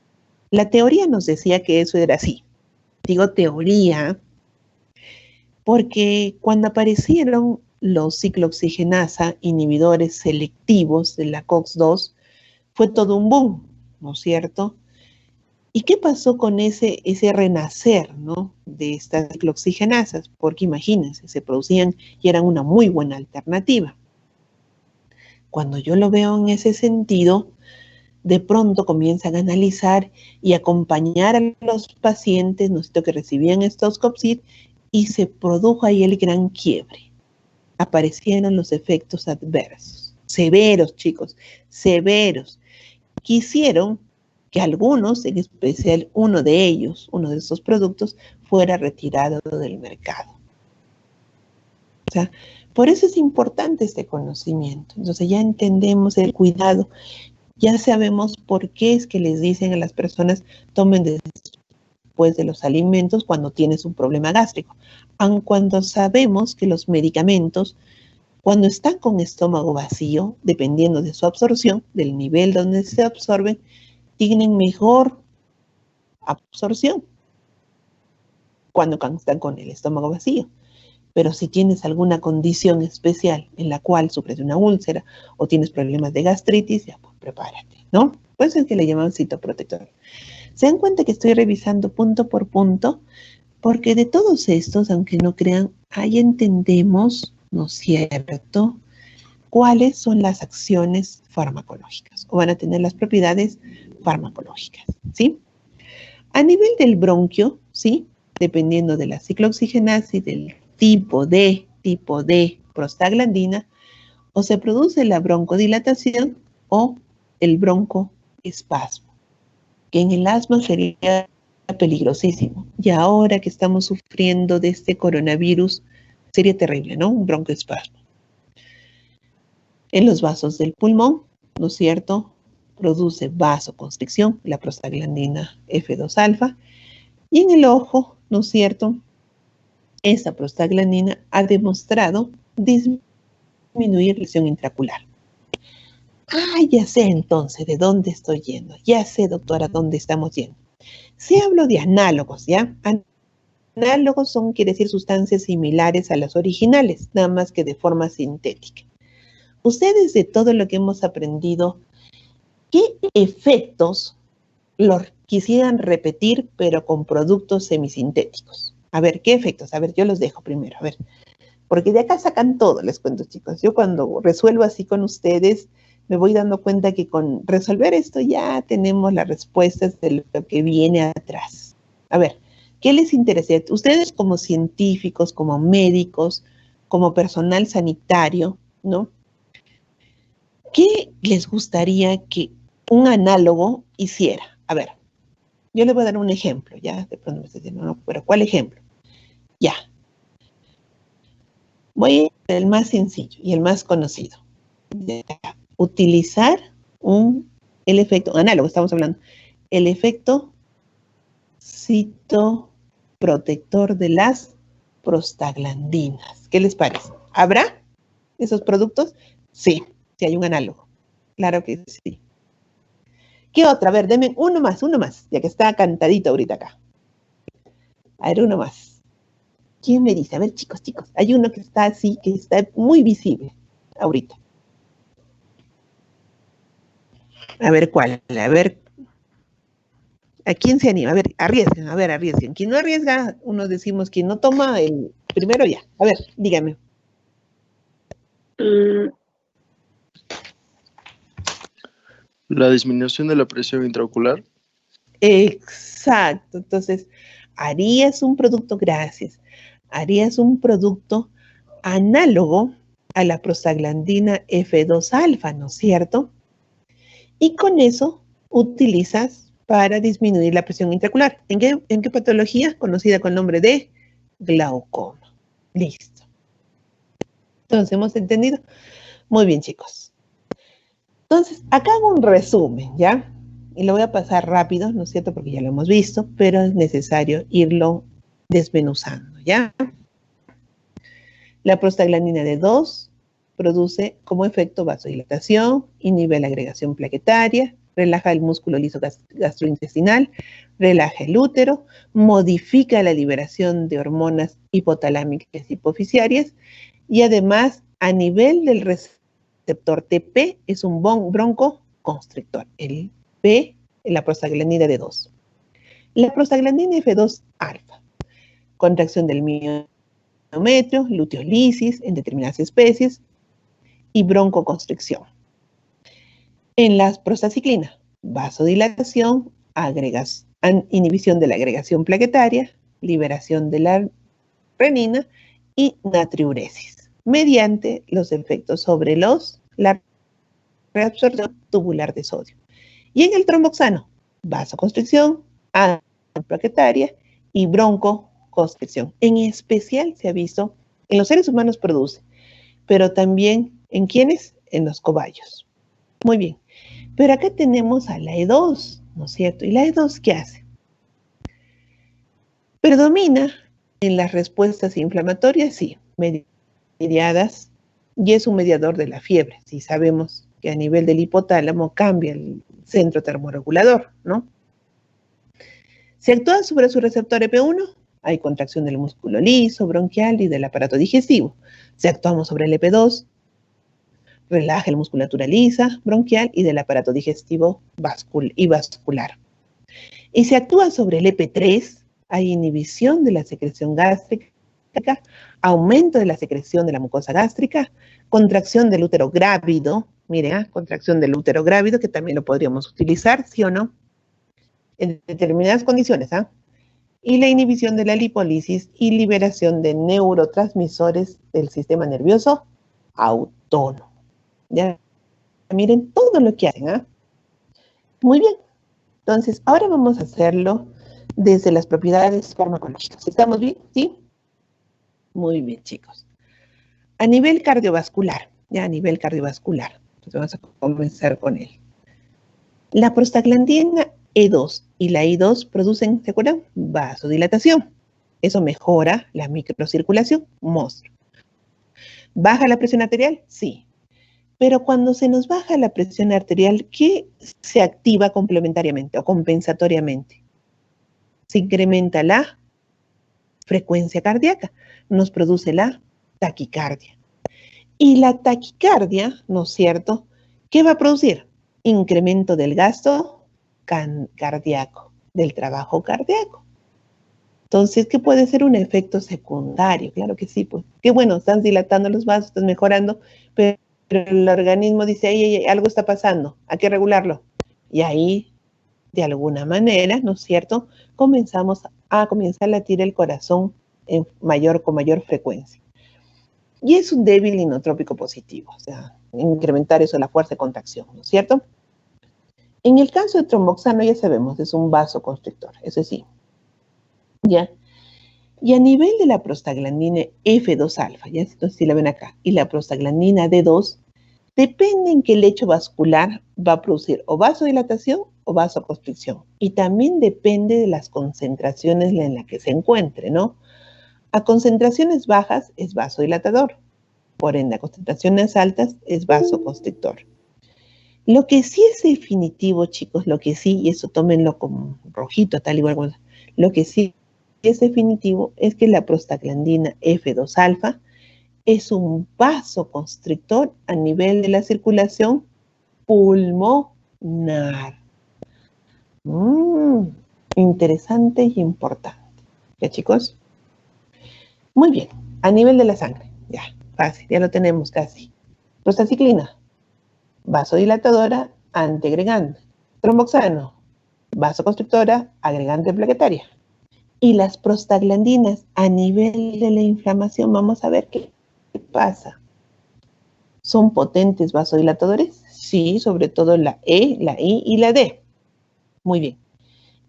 La teoría nos decía que eso era así. Digo teoría porque cuando aparecieron los ciclooxigenasa inhibidores selectivos de la COX-2, fue todo un boom, ¿no es cierto? ¿Y qué pasó con ese renacer, ¿no?, de estas ciclooxigenasas? Porque imagínense, se producían y eran una muy buena alternativa. Cuando yo lo veo en ese sentido, de pronto comienzan a analizar y acompañar a los pacientes, ¿no es cierto?, que recibían estos COPCID, y se produjo ahí el gran quiebre. Aparecieron los efectos adversos, severos, chicos, severos, que hicieron que algunos, en especial uno de ellos, uno de estos productos, fuera retirado del mercado. O sea, por eso es importante este conocimiento. Entonces ya entendemos el cuidado, ya sabemos por qué es que les dicen a las personas tomen después de los alimentos cuando tienes un problema gástrico, aun cuando sabemos que los medicamentos, cuando están con estómago vacío, dependiendo de su absorción, del nivel donde se absorben, tienen mejor absorción cuando están con el estómago vacío. Pero si tienes alguna condición especial en la cual sufres de una úlcera o tienes problemas de gastritis, ya pues prepárate, ¿no? Por eso es que le llaman citoprotector. Se dan cuenta que estoy revisando punto por punto, porque de todos estos, aunque no crean, ahí entendemos, ¿no es cierto?, cuáles son las acciones farmacológicas o van a tener las propiedades farmacológicas, ¿sí? A nivel del bronquio, ¿sí?, dependiendo de la ciclooxigenasa y del tipo de prostaglandina, o se produce la broncodilatación o el broncoespasmo, que en el asma sería peligrosísimo. Y ahora que estamos sufriendo de este coronavirus, sería terrible, ¿no? Un broncoespasmo. En los vasos del pulmón, ¿no es cierto?, produce vasoconstricción, la prostaglandina F2-alfa, y en el ojo, ¿no es cierto?, esa prostaglandina ha demostrado disminuir lesión intraocular. Ah, ya sé entonces de dónde estoy yendo. Ya sé, doctora, dónde estamos yendo. Si hablo de análogos, ¿ya? Análogos quiere decir sustancias similares a las originales, nada más que de forma sintética. Ustedes, de todo lo que hemos aprendido, ¿qué efectos los quisieran repetir, pero con productos semisintéticos? A ver, ¿qué efectos? A ver, yo los dejo primero, a ver. Porque de acá sacan todo, les cuento, chicos. Yo cuando resuelvo así con ustedes, me voy dando cuenta que con resolver esto ya tenemos las respuestas de lo que viene atrás. A ver, ¿qué les interesa? Ustedes como científicos, como médicos, como personal sanitario, ¿no?, ¿qué les gustaría que un análogo hiciera? A ver, yo les voy a dar un ejemplo, ya, de pronto me estoy diciendo, no, pero ¿cuál ejemplo? Ya. Voy a ir el más sencillo y el más conocido. Utilizar el efecto análogo, estamos hablando, el efecto citoprotector de las prostaglandinas. ¿Qué les parece? ¿Habrá esos productos? Sí, sí hay un análogo. Claro que sí. ¿Qué otra? A ver, denme uno más, ya que está cantadito ahorita acá. A ver, uno más. ¿Quién me dice? A ver, chicos, hay uno que está así, que está muy visible ahorita. A ver, ¿cuál? A ver, ¿a quién se anima? A ver, arriesguen. Quien no arriesga, unos decimos, quien no toma el primero ya. A ver, dígame. La disminución de la presión intraocular. Exacto. Entonces, harías un producto análogo a la prostaglandina F2-alfa, ¿no es cierto? Y con eso utilizas para disminuir la presión intraocular. ¿En qué patología? Conocida con el nombre de glaucoma. Listo. Entonces, ¿hemos entendido? Muy bien, chicos. Entonces, acá hago un resumen, ¿ya? Y lo voy a pasar rápido, ¿no es cierto? Porque ya lo hemos visto, pero es necesario irlo desmenuzando, ¿ya? La prostaglandina D2 produce como efecto vasodilatación, inhibe la agregación plaquetaria, relaja el músculo liso gastrointestinal, relaja el útero, modifica la liberación de hormonas hipotalámicas hipofisiarias y además a nivel del receptor TP es un broncoconstrictor, el P, la prostaglandina D2. La prostaglandina F2 alfa, contracción del miometrio, luteolisis en determinadas especies y broncoconstricción. En la prostaciclina, vasodilatación, inhibición de la agregación plaquetaria, liberación de la renina y natriuresis, mediante los efectos sobre la reabsorción tubular de sodio. Y en el tromboxano, vasoconstricción, plaquetaria y broncoconstricción. En especial se ha visto en los seres humanos produce, pero también en ¿quiénes? En los cobayos. Muy bien. Pero acá tenemos a la E2, ¿no es cierto? ¿Y la E2 qué hace? Predomina en las respuestas inflamatorias, sí, mediadas, y es un mediador de la fiebre. Sí, sabemos que a nivel del hipotálamo cambia el centro termorregulador, ¿no? Si actúa sobre su receptor EP1, hay contracción del músculo liso, bronquial y del aparato digestivo. Si actuamos sobre el EP2, relaja la musculatura lisa, bronquial y del aparato digestivo y vascular. Y si actúa sobre el EP3, hay inhibición de la secreción gástrica, aumento de la secreción de la mucosa gástrica, contracción del útero grávido, miren, contracción del útero grávido, que también lo podríamos utilizar, ¿sí o no? En determinadas condiciones, ¿ah? Y la inhibición de la lipólisis y liberación de neurotransmisores del sistema nervioso autónomo. Ya miren todo lo que hacen, ¿ah? Muy bien. Entonces, ahora vamos a hacerlo desde las propiedades farmacológicas. ¿Estamos bien? ¿Sí? Muy bien, chicos. A nivel cardiovascular, ya a nivel cardiovascular. Entonces vamos a comenzar con él. La prostaglandina E2 y la I2 producen, ¿se acuerdan? Vasodilatación. Eso mejora la microcirculación, monstruo. ¿Baja la presión arterial? Sí. Pero cuando se nos baja la presión arterial, ¿qué se activa complementariamente o compensatoriamente? Se incrementa la frecuencia cardíaca, nos produce la taquicardia. Y la taquicardia, ¿no es cierto? ¿Qué va a producir? Incremento del gasto cardíaco, del trabajo cardíaco. Entonces, ¿qué puede ser un efecto secundario? Claro que sí, pues. Qué bueno, están dilatando los vasos, están mejorando, pero el organismo dice, ay, algo está pasando, hay que regularlo. Y ahí, de alguna manera, ¿no es cierto?, comenzamos a latir el corazón con mayor frecuencia. Y es un débil inotrópico positivo, o sea, incrementar eso, la fuerza de contracción, ¿no es cierto? En el caso de tromboxano, ya sabemos, es un vasoconstrictor, eso sí. ¿Ya? Y a nivel de la prostaglandina F2 alfa, ¿ya? Entonces, si la ven acá, y la prostaglandina D2, depende en qué lecho vascular va a producir o vasodilatación o vasoconstricción. Y también depende de las concentraciones en las que se encuentre, ¿no? A concentraciones bajas es vasodilatador, por ende a concentraciones altas es vasoconstrictor. Lo que sí es definitivo, chicos, lo que sí, y eso tómenlo como rojito, tal igual como lo que sí es definitivo es que la prostaglandina F2 alfa es un vasoconstrictor a nivel de la circulación pulmonar. Interesante y importante. ¿Ya, chicos? Muy bien. A nivel de la sangre. Ya, fácil. Ya lo tenemos casi. Prostaciclina, vasodilatadora, antiagregante. Tromboxano, vasoconstrictora, agregante plaquetaria. Y las prostaglandinas a nivel de la inflamación, vamos a ver qué pasa. ¿Son potentes vasodilatadores? Sí, sobre todo la E, la I y la D. Muy bien.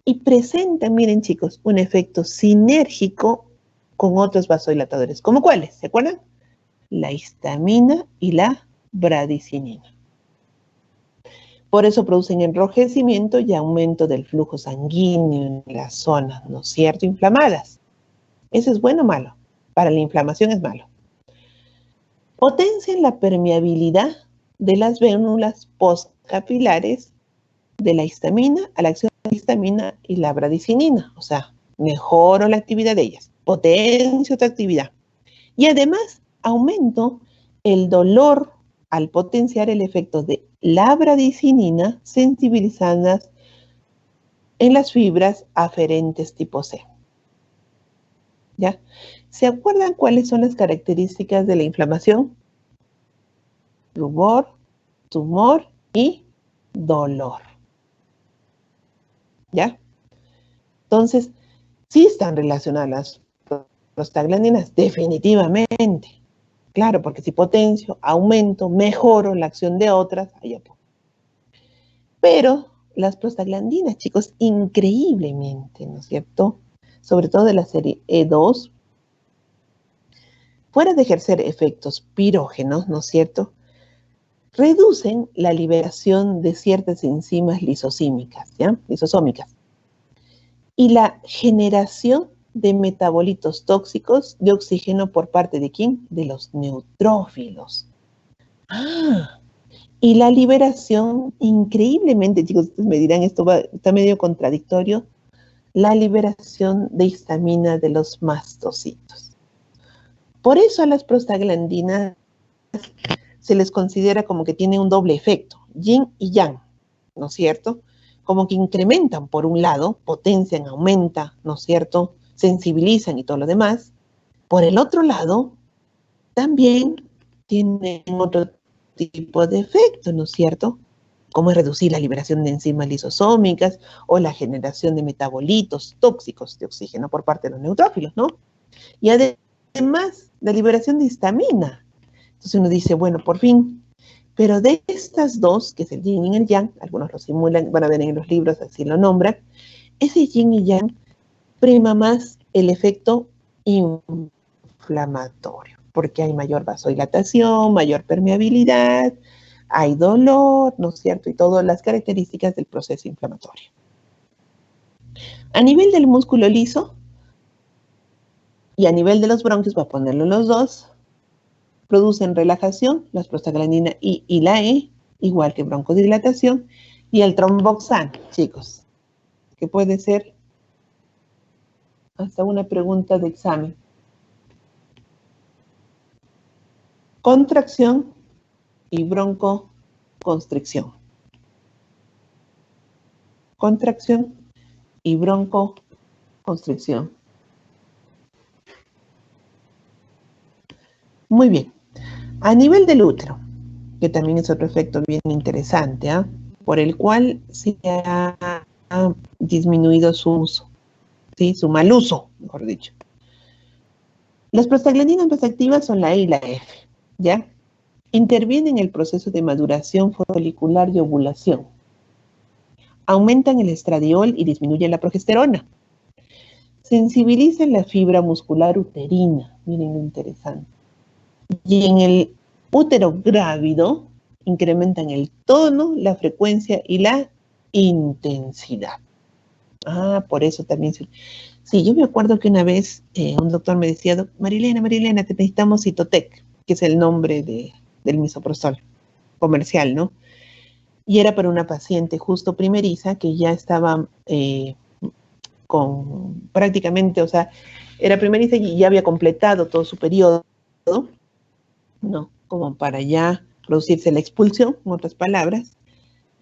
Y presentan, miren chicos, un efecto sinérgico con otros vasodilatadores. ¿Cómo cuáles? ¿Se acuerdan? La histamina y la bradicinina. Por eso producen enrojecimiento y aumento del flujo sanguíneo en las zonas, ¿no es cierto?, inflamadas. ¿Eso es bueno o malo? Para la inflamación es malo. Potencian la permeabilidad de las vénulas postcapilares de la histamina a la acción de la histamina y la bradicinina. O sea, mejoro la actividad de ellas, potencio otra actividad. Y además aumento el dolor al potenciar el efecto de la bradicinina sensibilizadas en las fibras aferentes tipo C. ¿Ya? ¿Se acuerdan cuáles son las características de la inflamación? Rubor, tumor y dolor. ¿Ya? Entonces, sí están relacionadas las prostaglandinas, definitivamente. Claro, porque si potencio, aumento, mejoro la acción de otras, allá pues. Pero las prostaglandinas, chicos, increíblemente, ¿no es cierto?, sobre todo de la serie E2, fuera de ejercer efectos pirógenos, ¿no es cierto?, reducen la liberación de ciertas enzimas lisosómicas, ¿ya? Lisosómicas. Y la generación de metabolitos tóxicos de oxígeno por parte de ¿quién? De los neutrófilos. Y la liberación, increíblemente, chicos, ustedes me dirán, esto está medio contradictorio, la liberación de histamina de los mastocitos. Por eso a las prostaglandinas se les considera como que tienen un doble efecto, yin y yang, ¿no es cierto? Como que incrementan por un lado, potencian, aumentan, ¿no es cierto?, sensibilizan y todo lo demás. Por el otro lado, también tienen otro tipo de efecto, ¿no es cierto?, como es reducir la liberación de enzimas lisosómicas o la generación de metabolitos tóxicos de oxígeno por parte de los neutrófilos, ¿no? Y además, la liberación de histamina. Entonces uno dice, bueno, por fin. Pero de estas dos, que es el yin y el yang, algunos lo simulan, van a ver en los libros, así lo nombran, ese yin y yang prima más el efecto inflamatorio, porque hay mayor vasodilatación, mayor permeabilidad, hay dolor, ¿no es cierto?, y todas las características del proceso inflamatorio. A nivel del músculo liso y a nivel de los bronquios, voy a ponerlo los dos, producen relajación, las prostaglandina I y la E, igual que broncodilatación, y el tromboxano, chicos, que puede ser hasta una pregunta de examen. Contracción y broncoconstricción. Contracción y broncoconstricción. Muy bien. A nivel del útero, que también es otro efecto bien interesante, ¿eh?, por el cual se ha disminuido su uso, ¿sí?, su mal uso, mejor dicho. Las prostaglandinas más activas son la E y la F, ¿ya? Intervienen en el proceso de maduración folicular y ovulación. Aumentan el estradiol y disminuyen la progesterona. Sensibilizan la fibra muscular uterina, miren lo interesante. Y en el útero grávido incrementan el tono, la frecuencia y la intensidad. Por eso también. Sí, yo me acuerdo que una vez un doctor me decía, Marilena, te necesitamos Cytotec, que es el nombre del misoprostol comercial, ¿no? Y era para una paciente justo primeriza que ya estaba con prácticamente, o sea, era primeriza y ya había completado todo su periodo, ¿no?, como para ya producirse la expulsión, en otras palabras,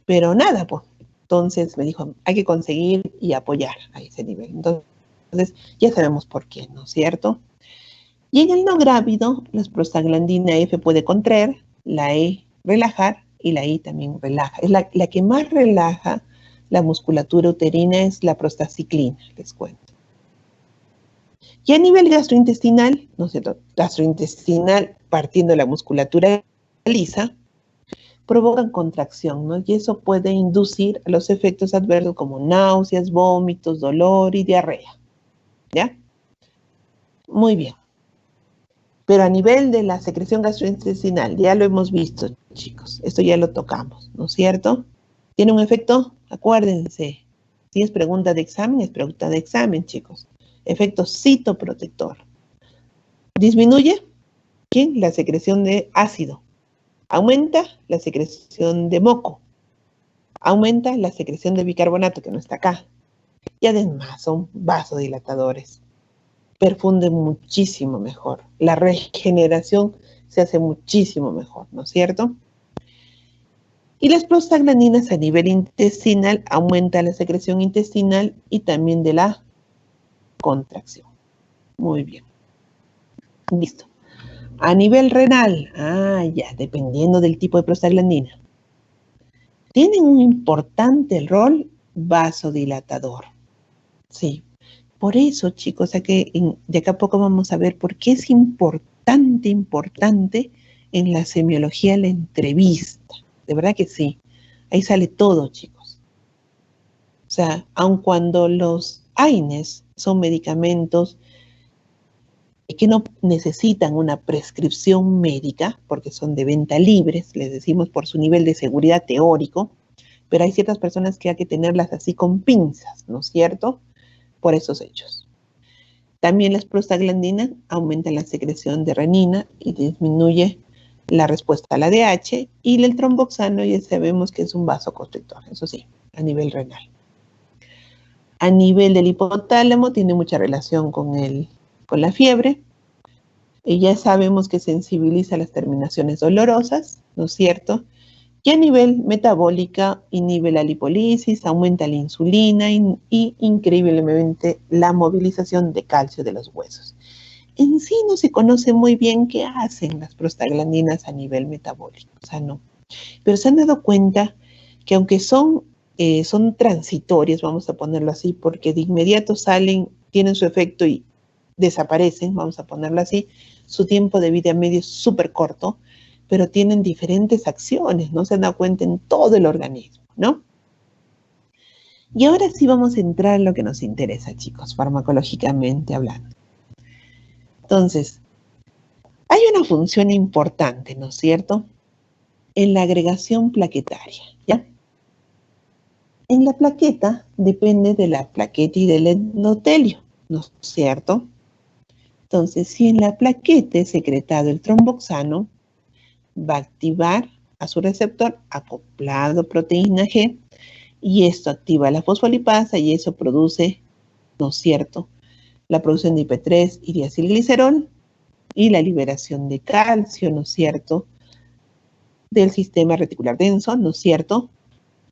pero nada, pues. Entonces me dijo, hay que conseguir y apoyar a ese nivel. Entonces, ya sabemos por qué, ¿no es cierto? Y en el no grávido, la prostaglandina F puede contraer, la E relajar y la I también relaja. Es la que más relaja la musculatura uterina es la prostaciclina, les cuento. Y a nivel gastrointestinal, ¿no es cierto?, gastrointestinal partiendo de la musculatura lisa, provocan contracción, ¿no? Y eso puede inducir a los efectos adversos como náuseas, vómitos, dolor y diarrea, ¿ya? Muy bien. Pero a nivel de la secreción gastrointestinal, ya lo hemos visto, chicos. Esto ya lo tocamos, ¿no es cierto? ¿Tiene un efecto? Acuérdense. Si es pregunta de examen, es pregunta de examen, chicos. Efecto citoprotector. ¿Disminuye? ¿Quién? La secreción de ácido. Aumenta la secreción de moco. Aumenta la secreción de bicarbonato, que no está acá. Y además son vasodilatadores. Perfunden muchísimo mejor. La regeneración se hace muchísimo mejor, ¿no es cierto? Y las prostaglandinas a nivel intestinal aumentan la secreción intestinal y también de la contracción. Muy bien. Listo. A nivel renal, ya, dependiendo del tipo de prostaglandina, tienen un importante rol vasodilatador. Sí. Por eso, chicos, de acá a poco vamos a ver por qué es importante en la semiología la entrevista. De verdad que sí. Ahí sale todo, chicos. O sea, aun cuando los AINES son medicamentos que no necesitan una prescripción médica, porque son de venta libre, les decimos por su nivel de seguridad teórico, pero hay ciertas personas que hay que tenerlas así con pinzas, ¿no es cierto? Por esos hechos. También las prostaglandinas aumentan la secreción de renina y disminuye la respuesta a la ADH, y el tromboxano ya sabemos que es un vasoconstrictor, eso sí, a nivel renal. A nivel del hipotálamo tiene mucha relación con la fiebre, y ya sabemos que sensibiliza las terminaciones dolorosas, ¿no es cierto? Y a nivel metabólica inhibe la lipólisis, aumenta la insulina y increíblemente la movilización de calcio de los huesos. En sí no se conoce muy bien qué hacen las prostaglandinas a nivel metabólico, o sea, no. Pero se han dado cuenta que aunque son transitorias, vamos a ponerlo así, porque de inmediato salen, tienen su efecto y desaparecen, vamos a ponerlo así, su tiempo de vida medio es súper corto, pero tienen diferentes acciones, ¿no? Se han dado cuenta en todo el organismo, ¿no? Y ahora sí vamos a entrar en lo que nos interesa, chicos, farmacológicamente hablando. Entonces, hay una función importante, ¿no es cierto?, en la agregación plaquetaria, ¿ya? En la plaqueta depende de la plaqueta y del endotelio, ¿no es cierto? Entonces, si en la plaqueta es secretado el tromboxano, va a activar a su receptor acoplado proteína G, y esto activa la fosfolipasa y eso produce, ¿no es cierto?, la producción de IP3 y diacilglicerol y la liberación de calcio, ¿no es cierto?, del sistema reticular denso, ¿no es cierto?,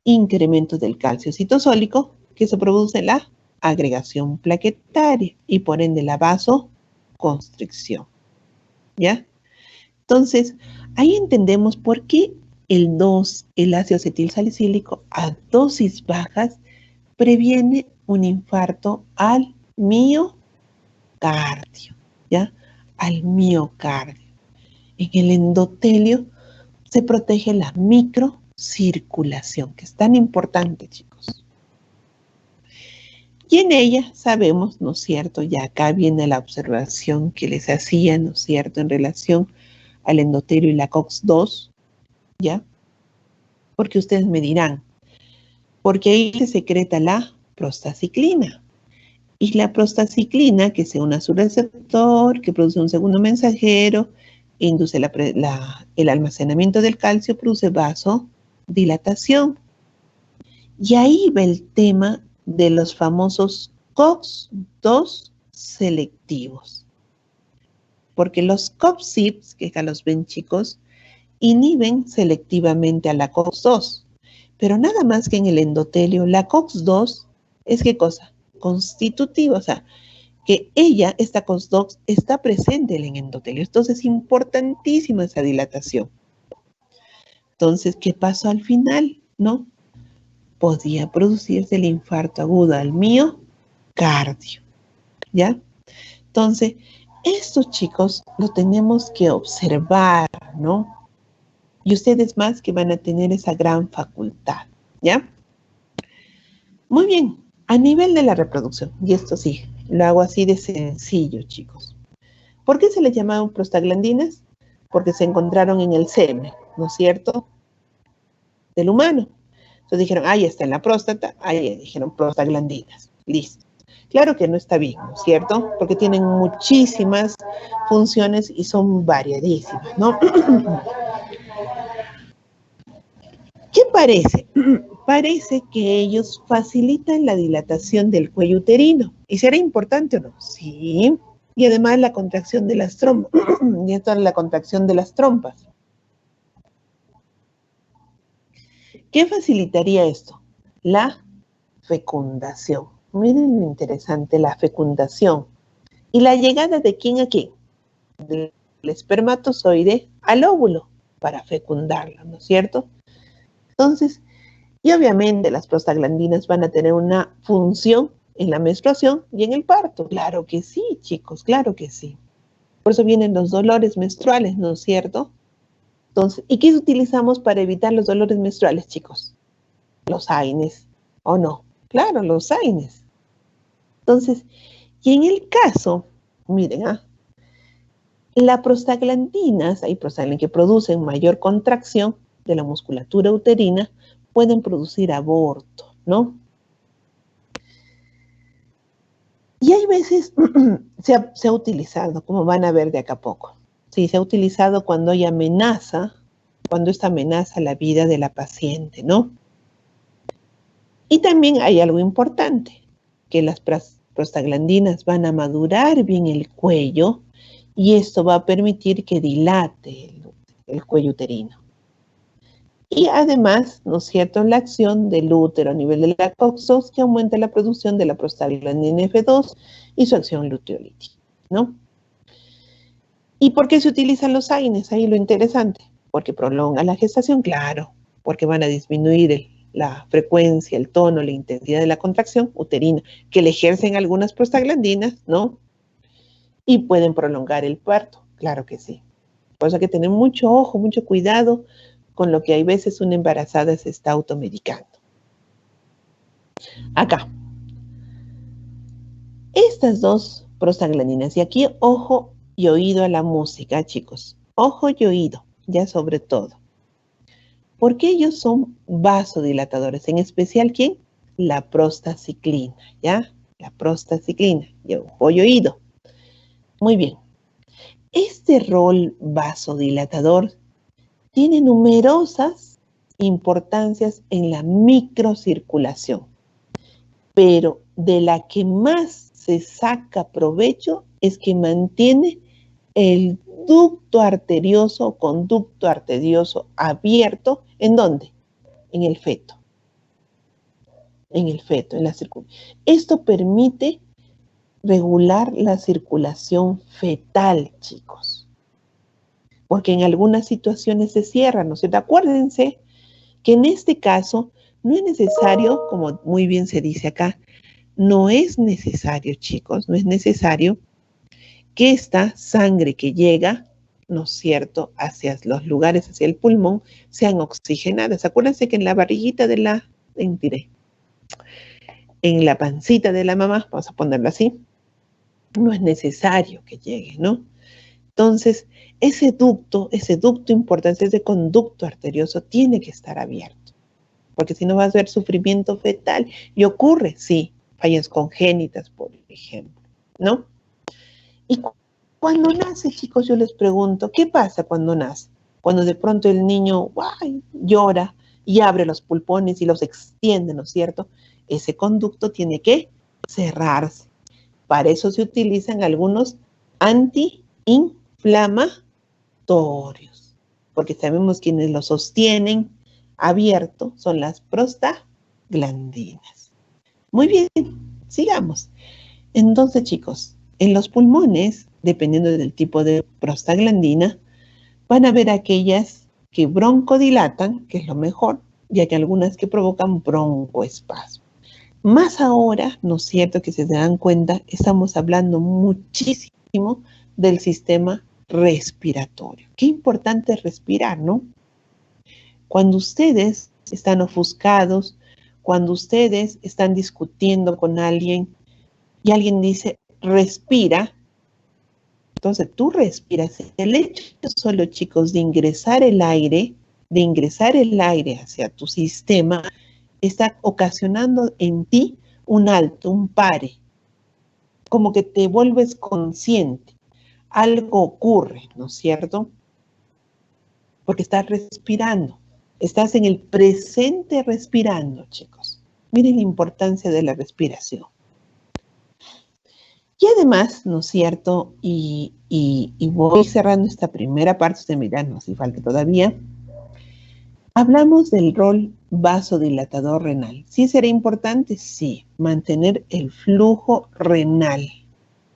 incremento del calcio citosólico, que se produce en la agregación plaquetaria y por ende la vasoconstricción, ¿ya? Entonces, ahí entendemos por qué el ácido acetilsalicílico a dosis bajas previene un infarto al miocardio, ¿ya? Al miocardio. En el endotelio se protege la microcirculación, que es tan importante, chicos. Y en ella sabemos, ¿no es cierto?, ya acá viene la observación que les hacía, ¿no es cierto?, en relación al endotelio y la COX-2, ¿ya? Porque ustedes me dirán, porque ahí se secreta la prostaciclina. Y la prostaciclina, que se une a su receptor, que produce un segundo mensajero, induce el almacenamiento del calcio, produce vasodilatación. Y ahí va el tema de los famosos COX-2 selectivos. Porque los COX-CIPs, que acá los ven, chicos, inhiben selectivamente a la COX-2. Pero nada más que en el endotelio, la COX-2 es ¿qué cosa? Constitutiva, o sea, que esta COX-2, está presente en el endotelio. Entonces es importantísima esa dilatación. Entonces, ¿qué pasó al final? ¿No? Podía producirse el infarto agudo al miocardio, ¿ya? Entonces, estos chicos lo tenemos que observar, ¿no? Y ustedes más que van a tener esa gran facultad, ¿ya? Muy bien, a nivel de la reproducción, y esto sí, lo hago así de sencillo, chicos. ¿Por qué se le llamaban prostaglandinas? Porque se encontraron en el semen, ¿no es cierto?, del humano. Entonces dijeron, ahí está en la próstata, ahí dijeron prostaglandinas, listo. Claro que no está bien, ¿no es cierto? Porque tienen muchísimas funciones y son variadísimas, ¿no? ¿Qué parece? Parece que ellos facilitan la dilatación del cuello uterino. ¿Y será importante o no? Sí. Y además la contracción de las trompas. Y esto es la contracción de las trompas. ¿Qué facilitaría esto? La fecundación. Miren lo interesante, la fecundación. ¿Y la llegada de quién a quién? Del espermatozoide al óvulo para fecundarlo, ¿no es cierto? Entonces, y obviamente las prostaglandinas van a tener una función en la menstruación y en el parto. Claro que sí, chicos, claro que sí. Por eso vienen los dolores menstruales, ¿no es cierto? Entonces, ¿y qué utilizamos para evitar los dolores menstruales, chicos? Los AINES, ¿o no? Claro, los AINES. Entonces, y en el caso, miren, las prostaglandinas, hay prostaglandinas que producen mayor contracción de la musculatura uterina, pueden producir aborto, ¿no? Y hay veces se ha utilizado, como van a ver de acá a poco. Sí, se ha utilizado cuando hay amenaza, cuando esta amenaza la vida de la paciente, ¿no? Y también hay algo importante, que las prostaglandinas van a madurar bien el cuello y esto va a permitir que dilate el cuello uterino. Y además, ¿no es cierto?, la acción del útero a nivel de la coxos que aumenta la producción de la prostaglandina F2 y su acción luteolítica, ¿no? ¿Y por qué se utilizan los AINES? Ahí lo interesante, porque prolonga la gestación, claro, porque van a disminuir la frecuencia, el tono, la intensidad de la contracción uterina, que le ejercen algunas prostaglandinas, ¿no? Y pueden prolongar el parto, claro que sí. Por eso hay que tener mucho ojo, mucho cuidado con lo que hay veces una embarazada se está automedicando. Acá. Estas dos prostaglandinas, y aquí ojo y oído a la música, chicos. Ojo y oído, ya sobre todo. Porque ellos son vasodilatadores, en especial, ¿quién? La prostaciclina, ¿ya? La prostaciclina, y ojo y oído. Muy bien. Este rol vasodilatador tiene numerosas importancias en la microcirculación, pero de la que más se saca provecho es que mantiene el ducto arterioso o conducto arterioso abierto. ¿En dónde? En el feto. En el feto, en la circulación. Esto permite regular la circulación fetal, chicos. Porque en algunas situaciones se cierran, ¿no es cierto? Acuérdense que en este caso no es necesario, como muy bien se dice acá, no es necesario, chicos, no es necesario que esta sangre que llega, ¿no es cierto?, hacia los lugares, hacia el pulmón, sean oxigenadas. Acuérdense que en la barriguita de la, en la pancita de la mamá, vamos a ponerlo así, no es necesario que llegue, ¿no? Entonces, ese ducto importante, ese conducto arterioso tiene que estar abierto, porque si no va a haber sufrimiento fetal. Y ocurre, sí, fallas congénitas, por ejemplo, ¿no? Y cuando nace, chicos, yo les pregunto, ¿qué pasa cuando nace? Cuando de pronto el niño ¡guay!, llora y abre los pulmones y los extiende, ¿no es cierto? Ese conducto tiene que cerrarse. Para eso se utilizan algunos antiinflamatorios, porque sabemos quienes lo sostienen abierto son las prostaglandinas. Muy bien, sigamos. Entonces, chicos, en los pulmones, dependiendo del tipo de prostaglandina, van a haber aquellas que broncodilatan, que es lo mejor, y hay algunas que provocan broncoespasmo. Más ahora, ¿no es cierto?, que se dan cuenta, estamos hablando muchísimo del sistema respiratorio. Qué importante es respirar, ¿no? Cuando ustedes están ofuscados, cuando ustedes están discutiendo con alguien y alguien dice, respira, entonces tú respiras. El hecho solo, chicos, de ingresar el aire hacia tu sistema, está ocasionando en ti un alto, un pare, como que te vuelves consciente. Algo ocurre, ¿no es cierto? Porque estás respirando. Estás en el presente respirando, chicos. Miren la importancia de la respiración. Y además, ¿no es cierto? Y voy cerrando esta primera parte, ustedes miran, no hace falta todavía. Hablamos del rol vasodilatador renal. ¿Sí será importante? Sí, mantener el flujo renal,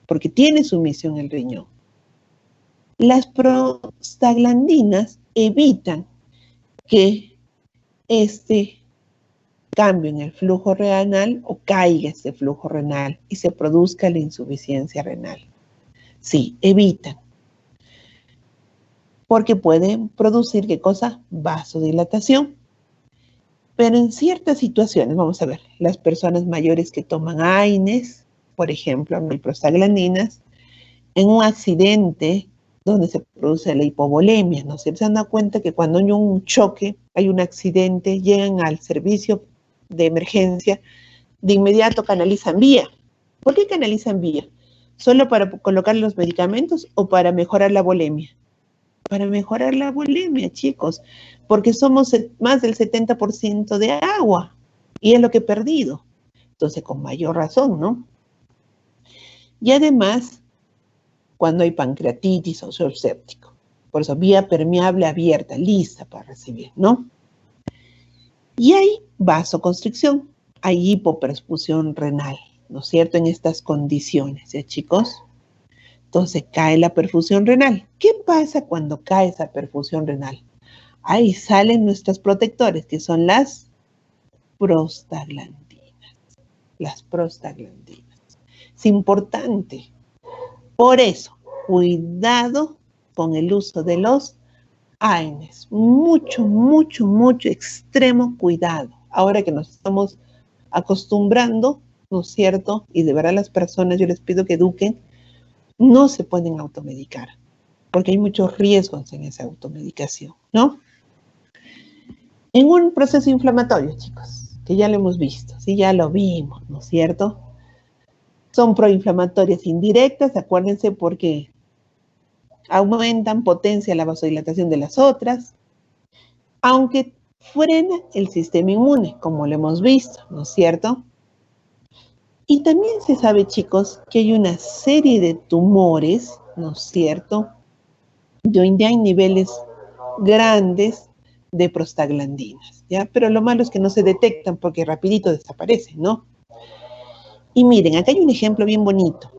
porque tiene su misión el riñón. Las prostaglandinas evitan que este cambio en el flujo renal o caiga este flujo renal y se produzca la insuficiencia renal. Sí, evitan. Porque pueden producir, ¿qué cosa? Vasodilatación. Pero en ciertas situaciones, vamos a ver, las personas mayores que toman AINES, por ejemplo, no hay prostaglandinas, en un accidente donde se produce la hipovolemia, ¿no? Se dan cuenta que cuando hay un choque, hay un accidente, llegan al servicio de emergencia, de inmediato canalizan vía. ¿Por qué canalizan vía? ¿Solo para colocar los medicamentos o para mejorar la volemia? Para mejorar la volemia, chicos, porque somos más del 70% de agua y es lo que he perdido. Entonces, con mayor razón, ¿no? Y además, cuando hay pancreatitis o shock séptico. Por eso, vía permeable abierta, lista para recibir, ¿no? Y hay vasoconstricción, hay hipoperfusión renal, ¿no es cierto? En estas condiciones, ¿ya, chicos? Entonces cae la perfusión renal. ¿Qué pasa cuando cae esa perfusión renal? Ahí salen nuestros protectores, que son las prostaglandinas. Las prostaglandinas. Es importante. Por eso, cuidado con el uso de los AINES. Mucho, mucho, mucho extremo cuidado. Ahora que nos estamos acostumbrando, ¿no es cierto? Y de verdad las personas, yo les pido que eduquen, no se pueden automedicar, porque hay muchos riesgos en esa automedicación, ¿no? En un proceso inflamatorio, chicos, que ya lo hemos visto, sí, ya lo vimos, ¿no es cierto? Son proinflamatorias indirectas, acuérdense, porque aumentan, potencia la vasodilatación de las otras, aunque frena el sistema inmune, como lo hemos visto, ¿no es cierto? Y también se sabe, chicos, que hay una serie de tumores, ¿no es cierto?, donde hay niveles grandes de prostaglandinas, ¿ya? Pero lo malo es que no se detectan porque rapidito desaparecen, ¿no? Y miren, acá hay un ejemplo bien bonito.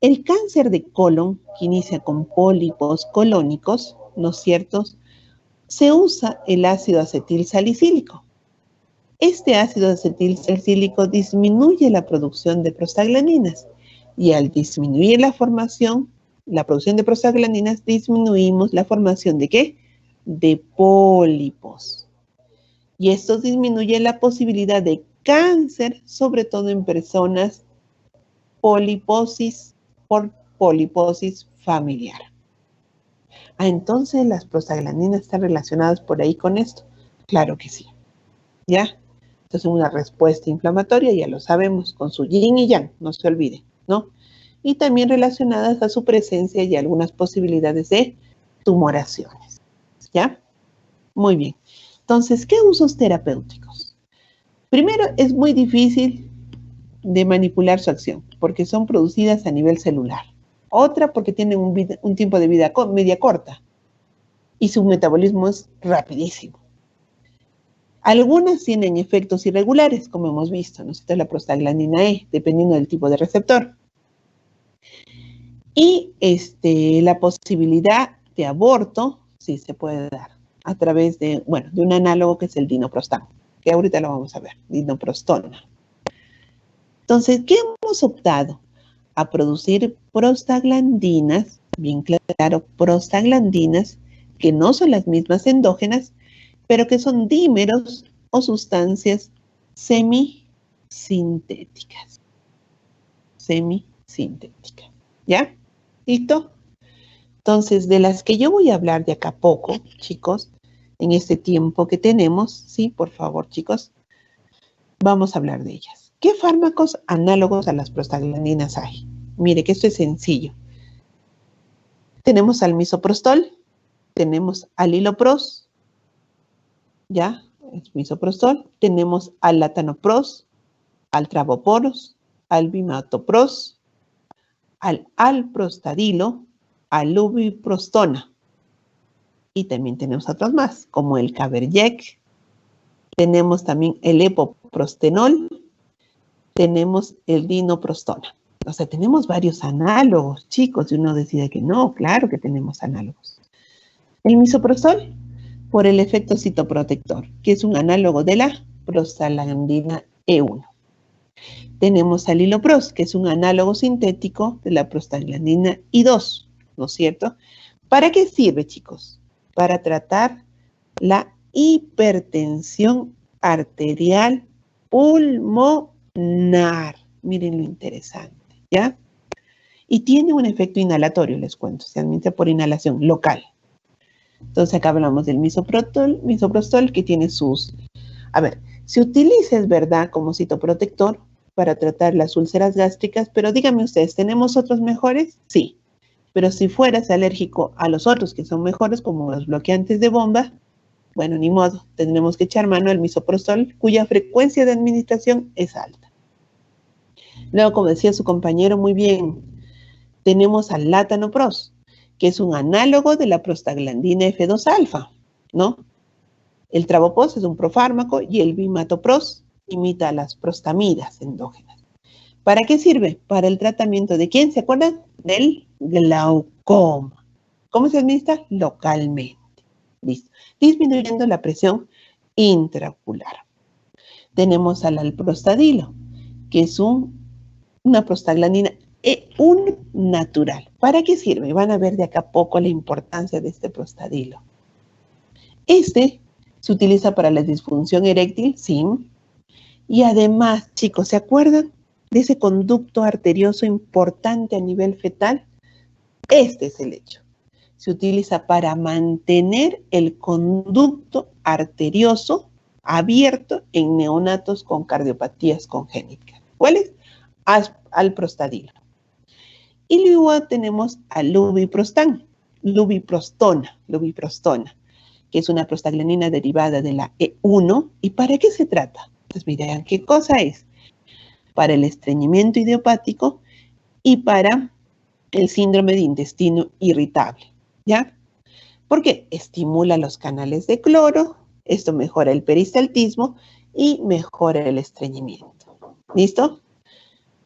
El cáncer de colon, que inicia con pólipos colónicos, ¿no es cierto?, se usa el ácido acetil salicílico. Este ácido acetil salicílico disminuye la producción de prostaglandinas y al disminuir la producción de prostaglandinas, disminuimos la formación ¿de qué? De pólipos. Y esto disminuye la posibilidad de cáncer, sobre todo en personas por poliposis familiar. Entonces, ¿las prostaglandinas están relacionadas por ahí con esto? Claro que sí. ¿Ya? Entonces, una respuesta inflamatoria, ya lo sabemos, con su yin y yang, no se olvide, ¿no? Y también relacionadas a su presencia y algunas posibilidades de tumoraciones, ¿ya? Muy bien. Entonces, ¿qué usos terapéuticos? Primero, es muy difícil de manipular su acción, porque son producidas a nivel celular. Otra, porque tienen un tiempo de vida media corta, y su metabolismo es rapidísimo. Algunas tienen efectos irregulares, como hemos visto, ¿no? Esta es la prostaglandina E, dependiendo del tipo de receptor. Y la posibilidad de aborto, sí se puede dar a través de, bueno, de un análogo que es el dinoprostán, que ahorita lo vamos a ver, dinoprostona. Entonces, ¿qué hemos optado? A producir prostaglandinas, bien claro, prostaglandinas, que no son las mismas endógenas, pero que son dímeros o sustancias semisintéticas. Semisintéticas. ¿Ya? ¿Listo? Entonces, de las que yo voy a hablar de acá a poco, chicos, en este tiempo que tenemos, sí, por favor, chicos, vamos a hablar de ellas. ¿Qué fármacos análogos a las prostaglandinas hay? Mire que esto es sencillo. Tenemos al misoprostol, tenemos al hilopros, ¿ya? Es misoprostol. Tenemos al latanoprost, al travoporos, al bimatopros, al alprostadilo, al lubiprostona. Y también tenemos otros más, como el Caberjec. Tenemos también el epoprostenol. Tenemos el dinoprostona. O sea, tenemos varios análogos, chicos, y uno decide que no, claro que tenemos análogos. El misoprostol, por el efecto citoprotector, que es un análogo de la prostaglandina E1. Tenemos al hilopros, que es un análogo sintético de la prostaglandina I2, ¿no es cierto? ¿Para qué sirve, chicos? Para tratar la hipertensión arterial pulmonar. Miren lo interesante, ¿ya? Y tiene un efecto inhalatorio, les cuento, se administra por inhalación local. Entonces acá hablamos del misoprostol que tiene sus... A ver, se utiliza, es verdad, como citoprotector para tratar las úlceras gástricas, pero díganme ustedes, ¿tenemos otros mejores? Sí, pero si fueras alérgico a los otros que son mejores, como los bloqueantes de bomba, bueno, ni modo, tendremos que echar mano al misoprostol, cuya frecuencia de administración es alta. Luego, como decía su compañero muy bien, tenemos al latanoprost, que es un análogo de la prostaglandina F2-alfa, ¿no? El travopost es un profármaco y el bimatopros imita a las prostamidas endógenas. ¿Para qué sirve? Para el tratamiento de ¿quién? ¿Se acuerdan? Del glaucoma. ¿Cómo se administra? Localmente. Listo. Disminuyendo la presión intraocular. Tenemos al alprostadilo, que es una prostaglandina E1 natural. ¿Para qué sirve? Van a ver de acá a poco la importancia de este prostadilo. Este se utiliza para la disfunción eréctil, sí. Y además, chicos, ¿se acuerdan de ese conducto arterioso importante a nivel fetal? Este es el hecho. Se utiliza para mantener el conducto arterioso abierto en neonatos con cardiopatías congénitas. ¿Cuál es? Alprostadilo. Y luego tenemos al lubiprostona, que es una prostaglandina derivada de la E1. ¿Y para qué se trata? Pues miren, ¿qué cosa es? Para el estreñimiento idiopático y para el síndrome de intestino irritable, ¿ya? Porque estimula los canales de cloro, esto mejora el peristaltismo y mejora el estreñimiento. ¿Listo?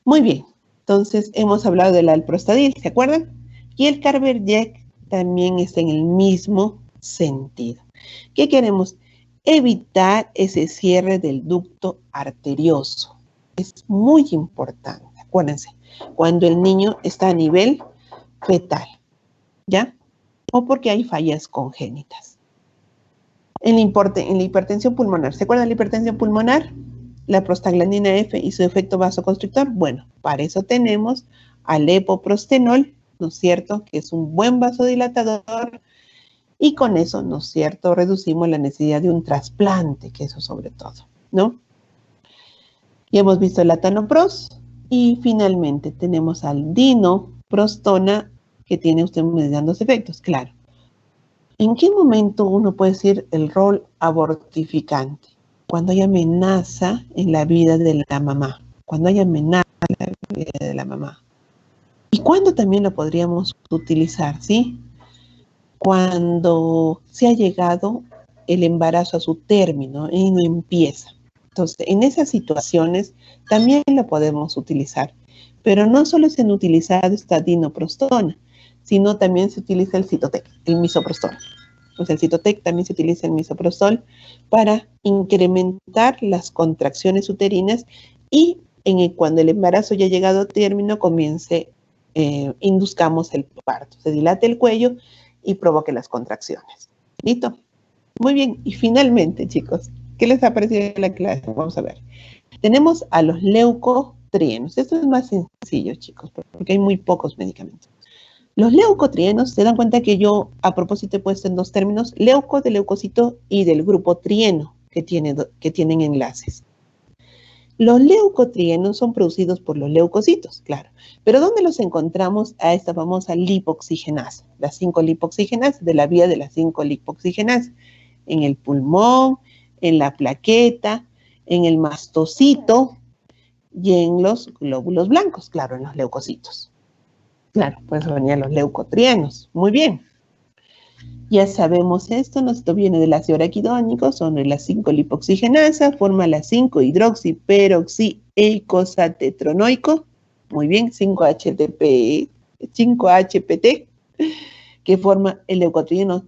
Muy bien. Entonces, hemos hablado del alprostadil, ¿se acuerdan? Y el Caberjec también está en el mismo sentido. ¿Qué queremos? Evitar ese cierre del ducto arterioso. Es muy importante, acuérdense, cuando el niño está a nivel fetal, ¿ya? O porque hay fallas congénitas. En la hipertensión pulmonar, ¿se acuerdan de la hipertensión pulmonar? La prostaglandina F y su efecto vasoconstrictor. Bueno, para eso tenemos al epoprostenol, ¿no es cierto? Que es un buen vasodilatador y con eso, ¿no es cierto? Reducimos la necesidad de un trasplante, que eso sobre todo, ¿no? Ya hemos visto el latanoprost y finalmente tenemos al dinoprostona que tiene usted mediando efectos, claro. ¿En qué momento uno puede decir el rol abortificante? Cuando hay amenaza en la vida de la mamá. Cuando hay amenaza en la vida de la mamá. ¿Y cuándo también lo podríamos utilizar? ¿Sí? Cuando se ha llegado el embarazo a su término y no empieza. Entonces, en esas situaciones también lo podemos utilizar. Pero no solo se han utilizado esta dinoprostona, sino también se utiliza el Cytotec, el misoprostol. Pues el Cytotec también se utiliza el misoprostol para incrementar las contracciones uterinas y cuando el embarazo ya ha llegado a término, induzcamos el parto. Se dilate el cuello y provoque las contracciones. ¿Listo? Muy bien, y finalmente, chicos, ¿qué les ha parecido la clase? Vamos a ver. Tenemos a los leucotrienos. Esto es más sencillo, chicos, porque hay muy pocos medicamentos. Los leucotrienos, se dan cuenta que yo a propósito he puesto en dos términos, leuco de leucocito y del grupo trieno, que tienen enlaces. Los leucotrienos son producidos por los leucocitos, claro. Pero ¿dónde los encontramos a esta famosa lipoxigenasa? Las 5 lipoxigenasas, de la vía de las 5 lipoxigenasas. En el pulmón, en la plaqueta, en el mastocito y en los glóbulos blancos, claro, en los leucocitos. Claro, pues venían los leucotrienos. Muy bien. Ya sabemos esto, esto viene del ácido araquidónico, son las 5 lipoxigenasas, forma la 5-hidroxiperoxieicossatetronoico, muy bien, 5-HTP, que forma el leucotrieno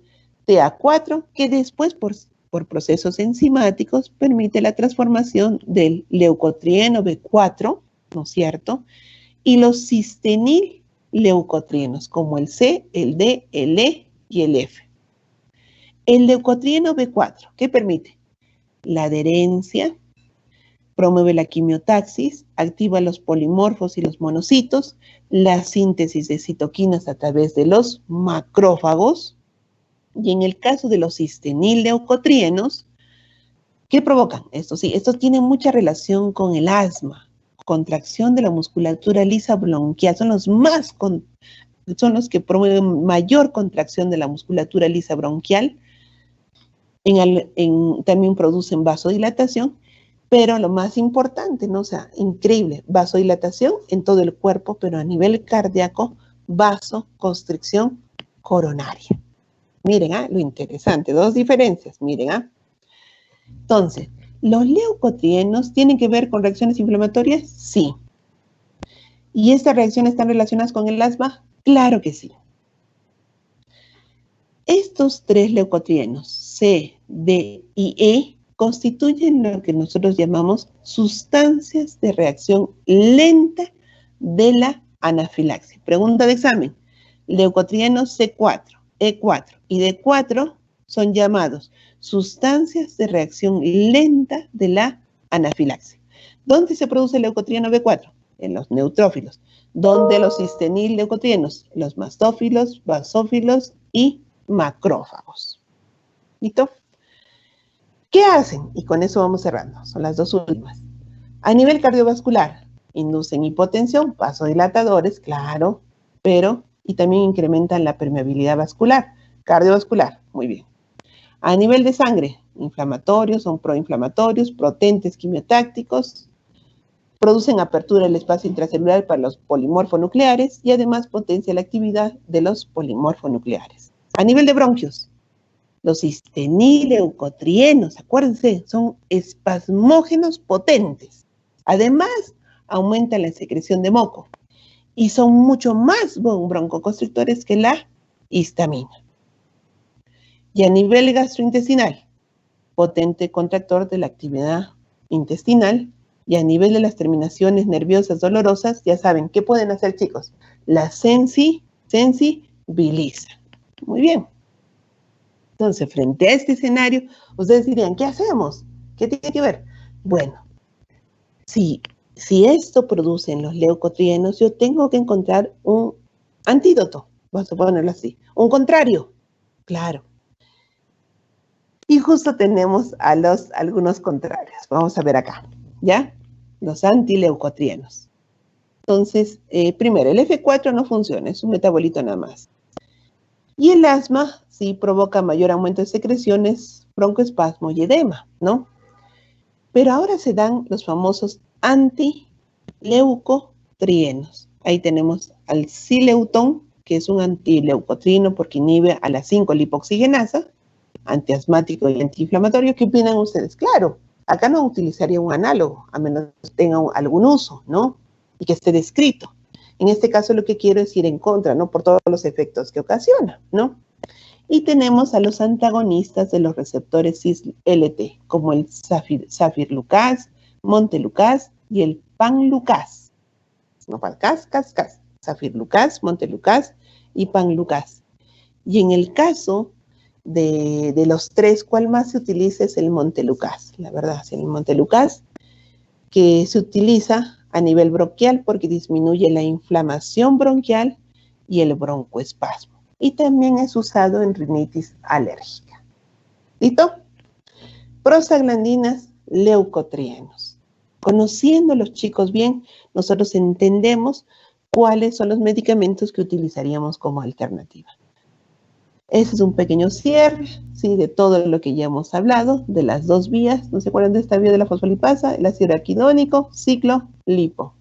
TA4, que después por procesos enzimáticos permite la transformación del leucotrieno B4, ¿no es cierto? Y los cistenil-leucotrienos, como el C, el D, el E y el F. El leucotrieno B4, ¿qué permite? La adherencia, promueve la quimiotaxis, activa los polimorfos y los monocitos, la síntesis de citoquinas a través de los macrófagos, y en el caso de los cistenil-leucotrienos, ¿qué provocan? Esto sí, estos tienen mucha relación con el asma, contracción de la musculatura lisa bronquial, son los que promueven mayor contracción de la musculatura lisa bronquial, también producen vasodilatación, pero lo más importante, ¿no? O sea, increíble, vasodilatación en todo el cuerpo, pero a nivel cardíaco, vasoconstricción coronaria. Miren, lo interesante, dos diferencias, miren, Entonces, ¿los leucotrienos tienen que ver con reacciones inflamatorias? Sí. ¿Y estas reacciones están relacionadas con el asma? Claro que sí. Estos 3 leucotrienos, C, D y E, constituyen lo que nosotros llamamos sustancias de reacción lenta de la anafilaxia. Pregunta de examen. Leucotrienos C4, E4 y D4 son llamados sustancias de reacción lenta de la anafilaxia. ¿Dónde se produce el leucotrieno B4? En los neutrófilos. ¿Dónde los cistenil-leucotrienos? Los mastófilos, basófilos y macrófagos. ¿Listo? ¿Qué hacen? Y con eso vamos cerrando. Son las dos últimas. A nivel cardiovascular, inducen hipotensión, vasodilatadores, claro, y también incrementan la permeabilidad vascular. Cardiovascular, muy bien. A nivel de sangre, inflamatorios, son proinflamatorios, potentes quimiotácticos, producen apertura del espacio intracelular para los polimorfonucleares y además potencia la actividad de los polimorfonucleares. A nivel de bronquios, los cistenil-leucotrienos, acuérdense, son espasmógenos potentes. Además, aumentan la secreción de moco y son mucho más broncoconstrictores que la histamina. Y a nivel gastrointestinal, potente contractor de la actividad intestinal, y a nivel de las terminaciones nerviosas dolorosas, ya saben, ¿qué pueden hacer, chicos? La sensibiliza. Muy bien. Entonces, frente a este escenario, ustedes dirían, ¿qué hacemos? ¿Qué tiene que ver? Bueno, si esto produce en los leucotrienos, yo tengo que encontrar un antídoto, vamos a ponerlo así, un contrario, claro. Y justo tenemos algunos contrarios. Vamos a ver acá, ¿ya? Los antileucotrienos. Entonces, primero, el F4 no funciona, es un metabolito nada más. Y el asma sí provoca mayor aumento de secreciones, broncoespasmo y edema, ¿no? Pero ahora se dan los famosos antileucotrienos. Ahí tenemos al Sileutón, que es un antileucotrino porque inhibe a las 5 lipoxigenasa, antiasmático y antiinflamatorio. ¿Qué opinan ustedes? Claro, acá no utilizaría un análogo, a menos que tenga algún uso, ¿no? Y que esté descrito. En este caso lo que quiero es ir en contra, ¿no? Por todos los efectos que ocasiona, ¿no? Y tenemos a los antagonistas de los receptores cis-LT, como el Safirlucas, Montelukast y el Panlucas. No, Safirlucas, Montelukast y Panlucas. Y en el caso de los tres, ¿cuál más se utiliza? Es el Montelukast, la verdad, es el Montelukast, que se utiliza a nivel bronquial porque disminuye la inflamación bronquial y el broncoespasmo. Y también es usado en rinitis alérgica. ¿Listo? Prostaglandinas, leucotrienos. Conociendo los chicos bien, nosotros entendemos cuáles son los medicamentos que utilizaríamos como alternativa. Ese es un pequeño cierre, ¿sí? De todo lo que ya hemos hablado, de las dos vías. ¿No se acuerdan de esta vía de la fosfolipasa? El ácido araquidónico, ciclo, lipo.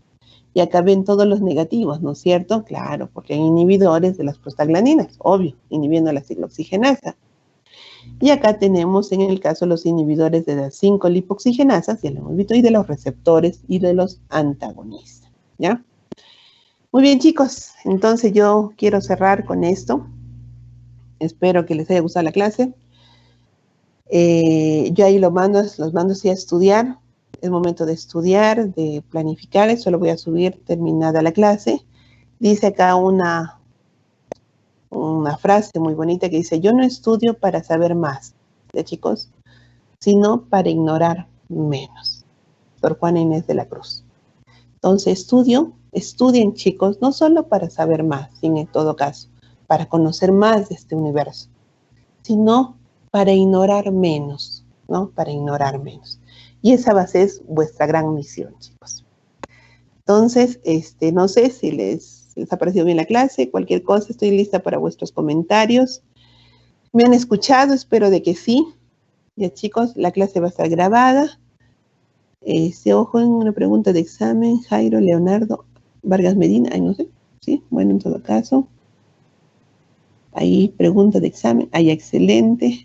Y acá ven todos los negativos, ¿no es cierto? Claro, porque hay inhibidores de las prostaglandinas, obvio, inhibiendo la ciclooxigenasa. Y acá tenemos, en el caso, los inhibidores de las 5 lipoxigenasas, ya lo hemos visto, y de los receptores y de los antagonistas, ¿ya? Muy bien, chicos, entonces yo quiero cerrar con esto. Espero que les haya gustado la clase. Yo ahí los mando así a estudiar. Es momento de estudiar, de planificar. Eso lo voy a subir terminada la clase. Dice acá una frase muy bonita que dice: yo no estudio para saber más, ¿de chicos? Sino para ignorar menos. Por Juana Inés de la Cruz. Entonces estudien, chicos, no solo para saber más, sino en todo caso, para conocer más de este universo, sino para ignorar menos, ¿no? Para ignorar menos. Y esa va a ser vuestra gran misión, chicos. Entonces, no sé si les ha parecido bien la clase, cualquier cosa, estoy lista para vuestros comentarios. ¿Me han escuchado? Espero de que sí. Ya, chicos, la clase va a estar grabada. Ojo en una pregunta de examen, Jairo Leonardo Vargas Medina, ay, no sé, sí, bueno, en todo caso. Ahí, pregunta de examen, ahí, excelente.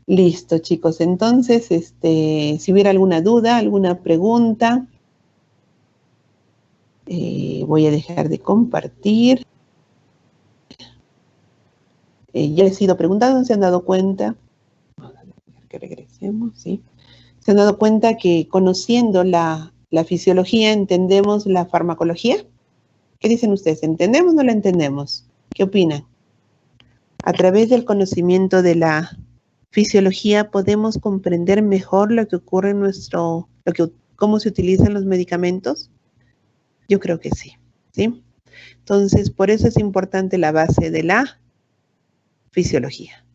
Listo, chicos, entonces, si hubiera alguna duda, alguna pregunta, voy a dejar de compartir. Ya les he ido preguntando, ¿se han dado cuenta? Vamos a dejar que regresemos, sí. ¿Se han dado cuenta que conociendo la fisiología entendemos la farmacología? ¿Qué dicen ustedes? ¿Entendemos o no la entendemos? ¿Qué opinan? A través del conocimiento de la fisiología podemos comprender mejor lo que ocurre en cómo se utilizan los medicamentos. Yo creo que sí, ¿sí? Entonces, por eso es importante la base de la fisiología.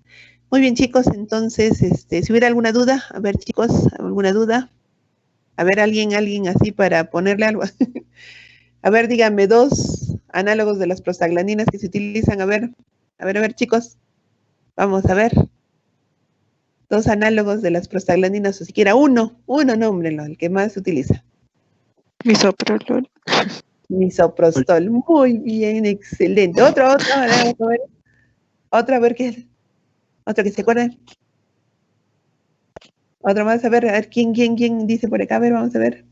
Muy bien, chicos, entonces, si hubiera alguna duda, a ver, chicos, ¿alguna duda? A ver, alguien así para ponerle algo. A ver, díganme 2 análogos de las prostaglandinas que se utilizan. A ver, chicos. Vamos a ver. 2 análogos de las prostaglandinas, o siquiera uno, nómbrenlo, el que más se utiliza. Misoprolol. Misoprostol. Muy bien, excelente. Otro, a ver. Otro, a ver qué es. Otro que se acuerden. Otro más, a ver, ¿quién dice por acá? A ver, vamos a ver.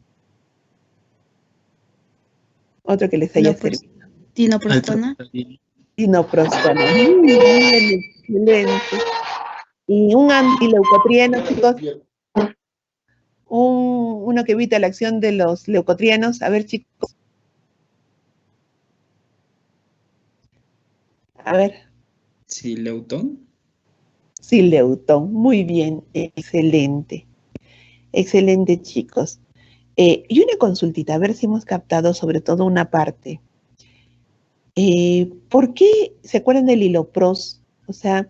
Otro que les haya servido. Dinoprostona. Dinoprostona. Muy bien, excelente. Y un antileucotrieno, chicos. Uno que evita la acción de los leucotrienos. A ver, chicos. A ver. Sileutón. Sileutón. Muy bien, excelente. Excelente, chicos. Y una consultita, a ver si hemos captado sobre todo una parte. ¿Por qué se acuerdan del Hilopros? O sea,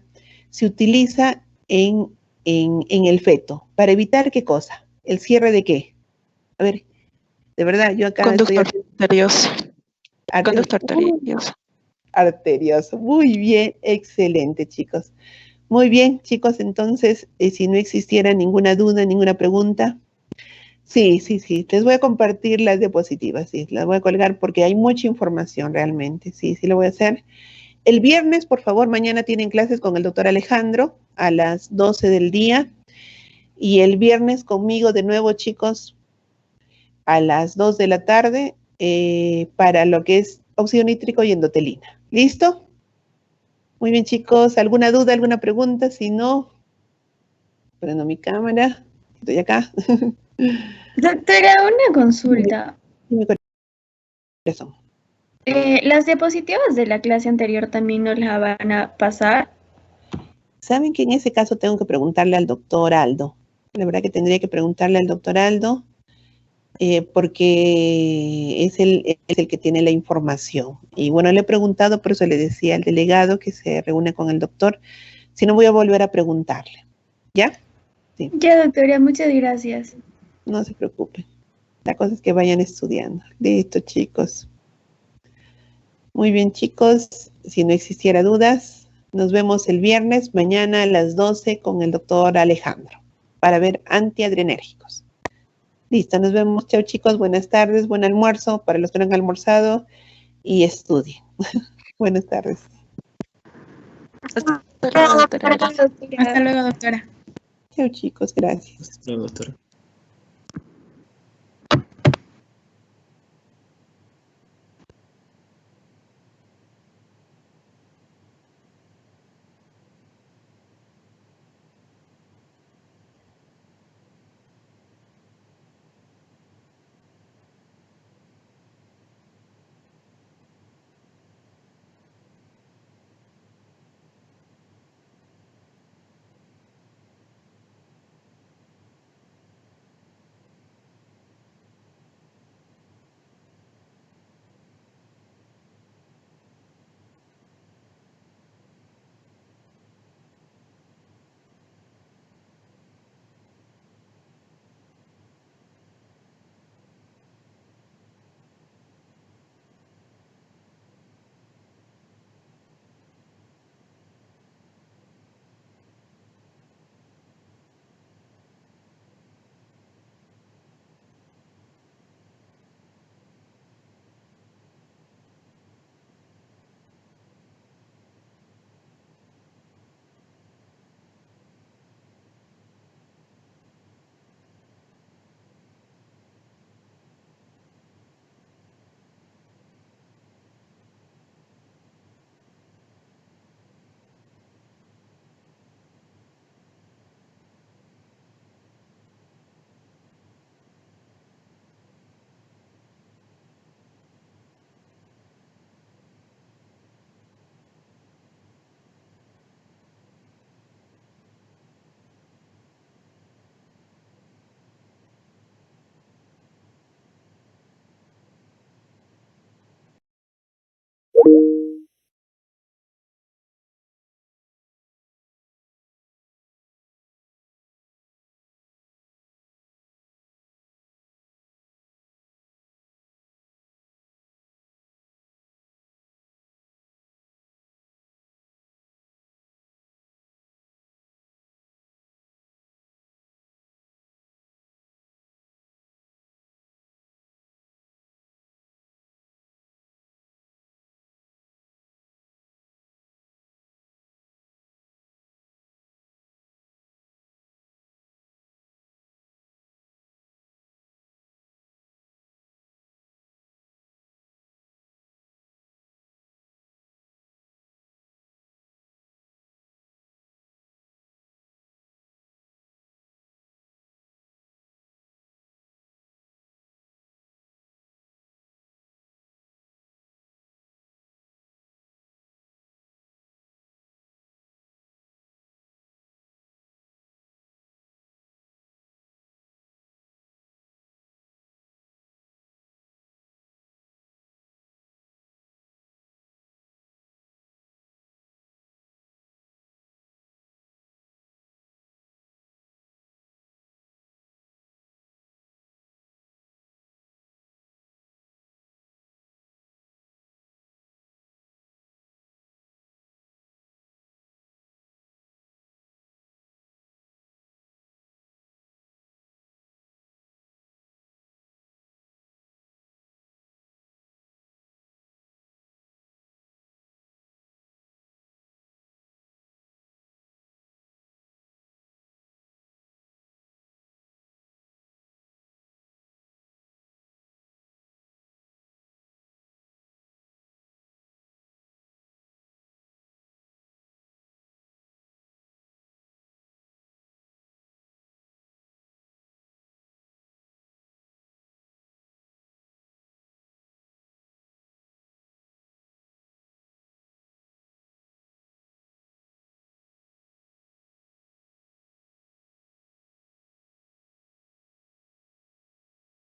se utiliza en el feto. ¿Para evitar qué cosa? ¿El cierre de qué? A ver, de verdad, yo acá Conducto estoy... arterioso. Conducto arterioso. Arterioso. Muy bien, excelente, chicos. Muy bien, chicos, entonces, si no existiera ninguna duda, ninguna pregunta. Sí, les voy a compartir las diapositivas, sí, las voy a colgar porque hay mucha información realmente, sí, lo voy a hacer. El viernes, por favor, mañana tienen clases con el doctor Alejandro a las 12 del día y el viernes conmigo de nuevo, chicos, a las 2 de la tarde para lo que es óxido nítrico y endotelina. ¿Listo? Muy bien, chicos, ¿alguna duda, alguna pregunta? Si no, prendo mi cámara, estoy acá. Doctora, una consulta. Dime, corazón. ¿Las diapositivas de la clase anterior también nos las van a pasar Saben que en ese caso tengo que preguntarle al doctor Aldo. La verdad que tendría que preguntarle al doctor Aldo porque es el que tiene la información. Y bueno, le he preguntado, por eso le decía al delegado que se reúne con el doctor. Si no, voy a volver a preguntarle. ¿Ya? Sí. Ya, doctora, muchas gracias. No se preocupen. La cosa es que vayan estudiando. Listo, chicos. Muy bien, chicos. Si no existiera dudas, nos vemos el viernes, mañana a las 12 con el doctor Alejandro para ver antiadrenérgicos. Listo, nos vemos. Chao, chicos. Buenas tardes, buen almuerzo para los que no han almorzado y estudien. Buenas tardes. Hasta luego, doctora. Hasta luego, doctora. Chao, chicos. Gracias. Hasta luego, doctora.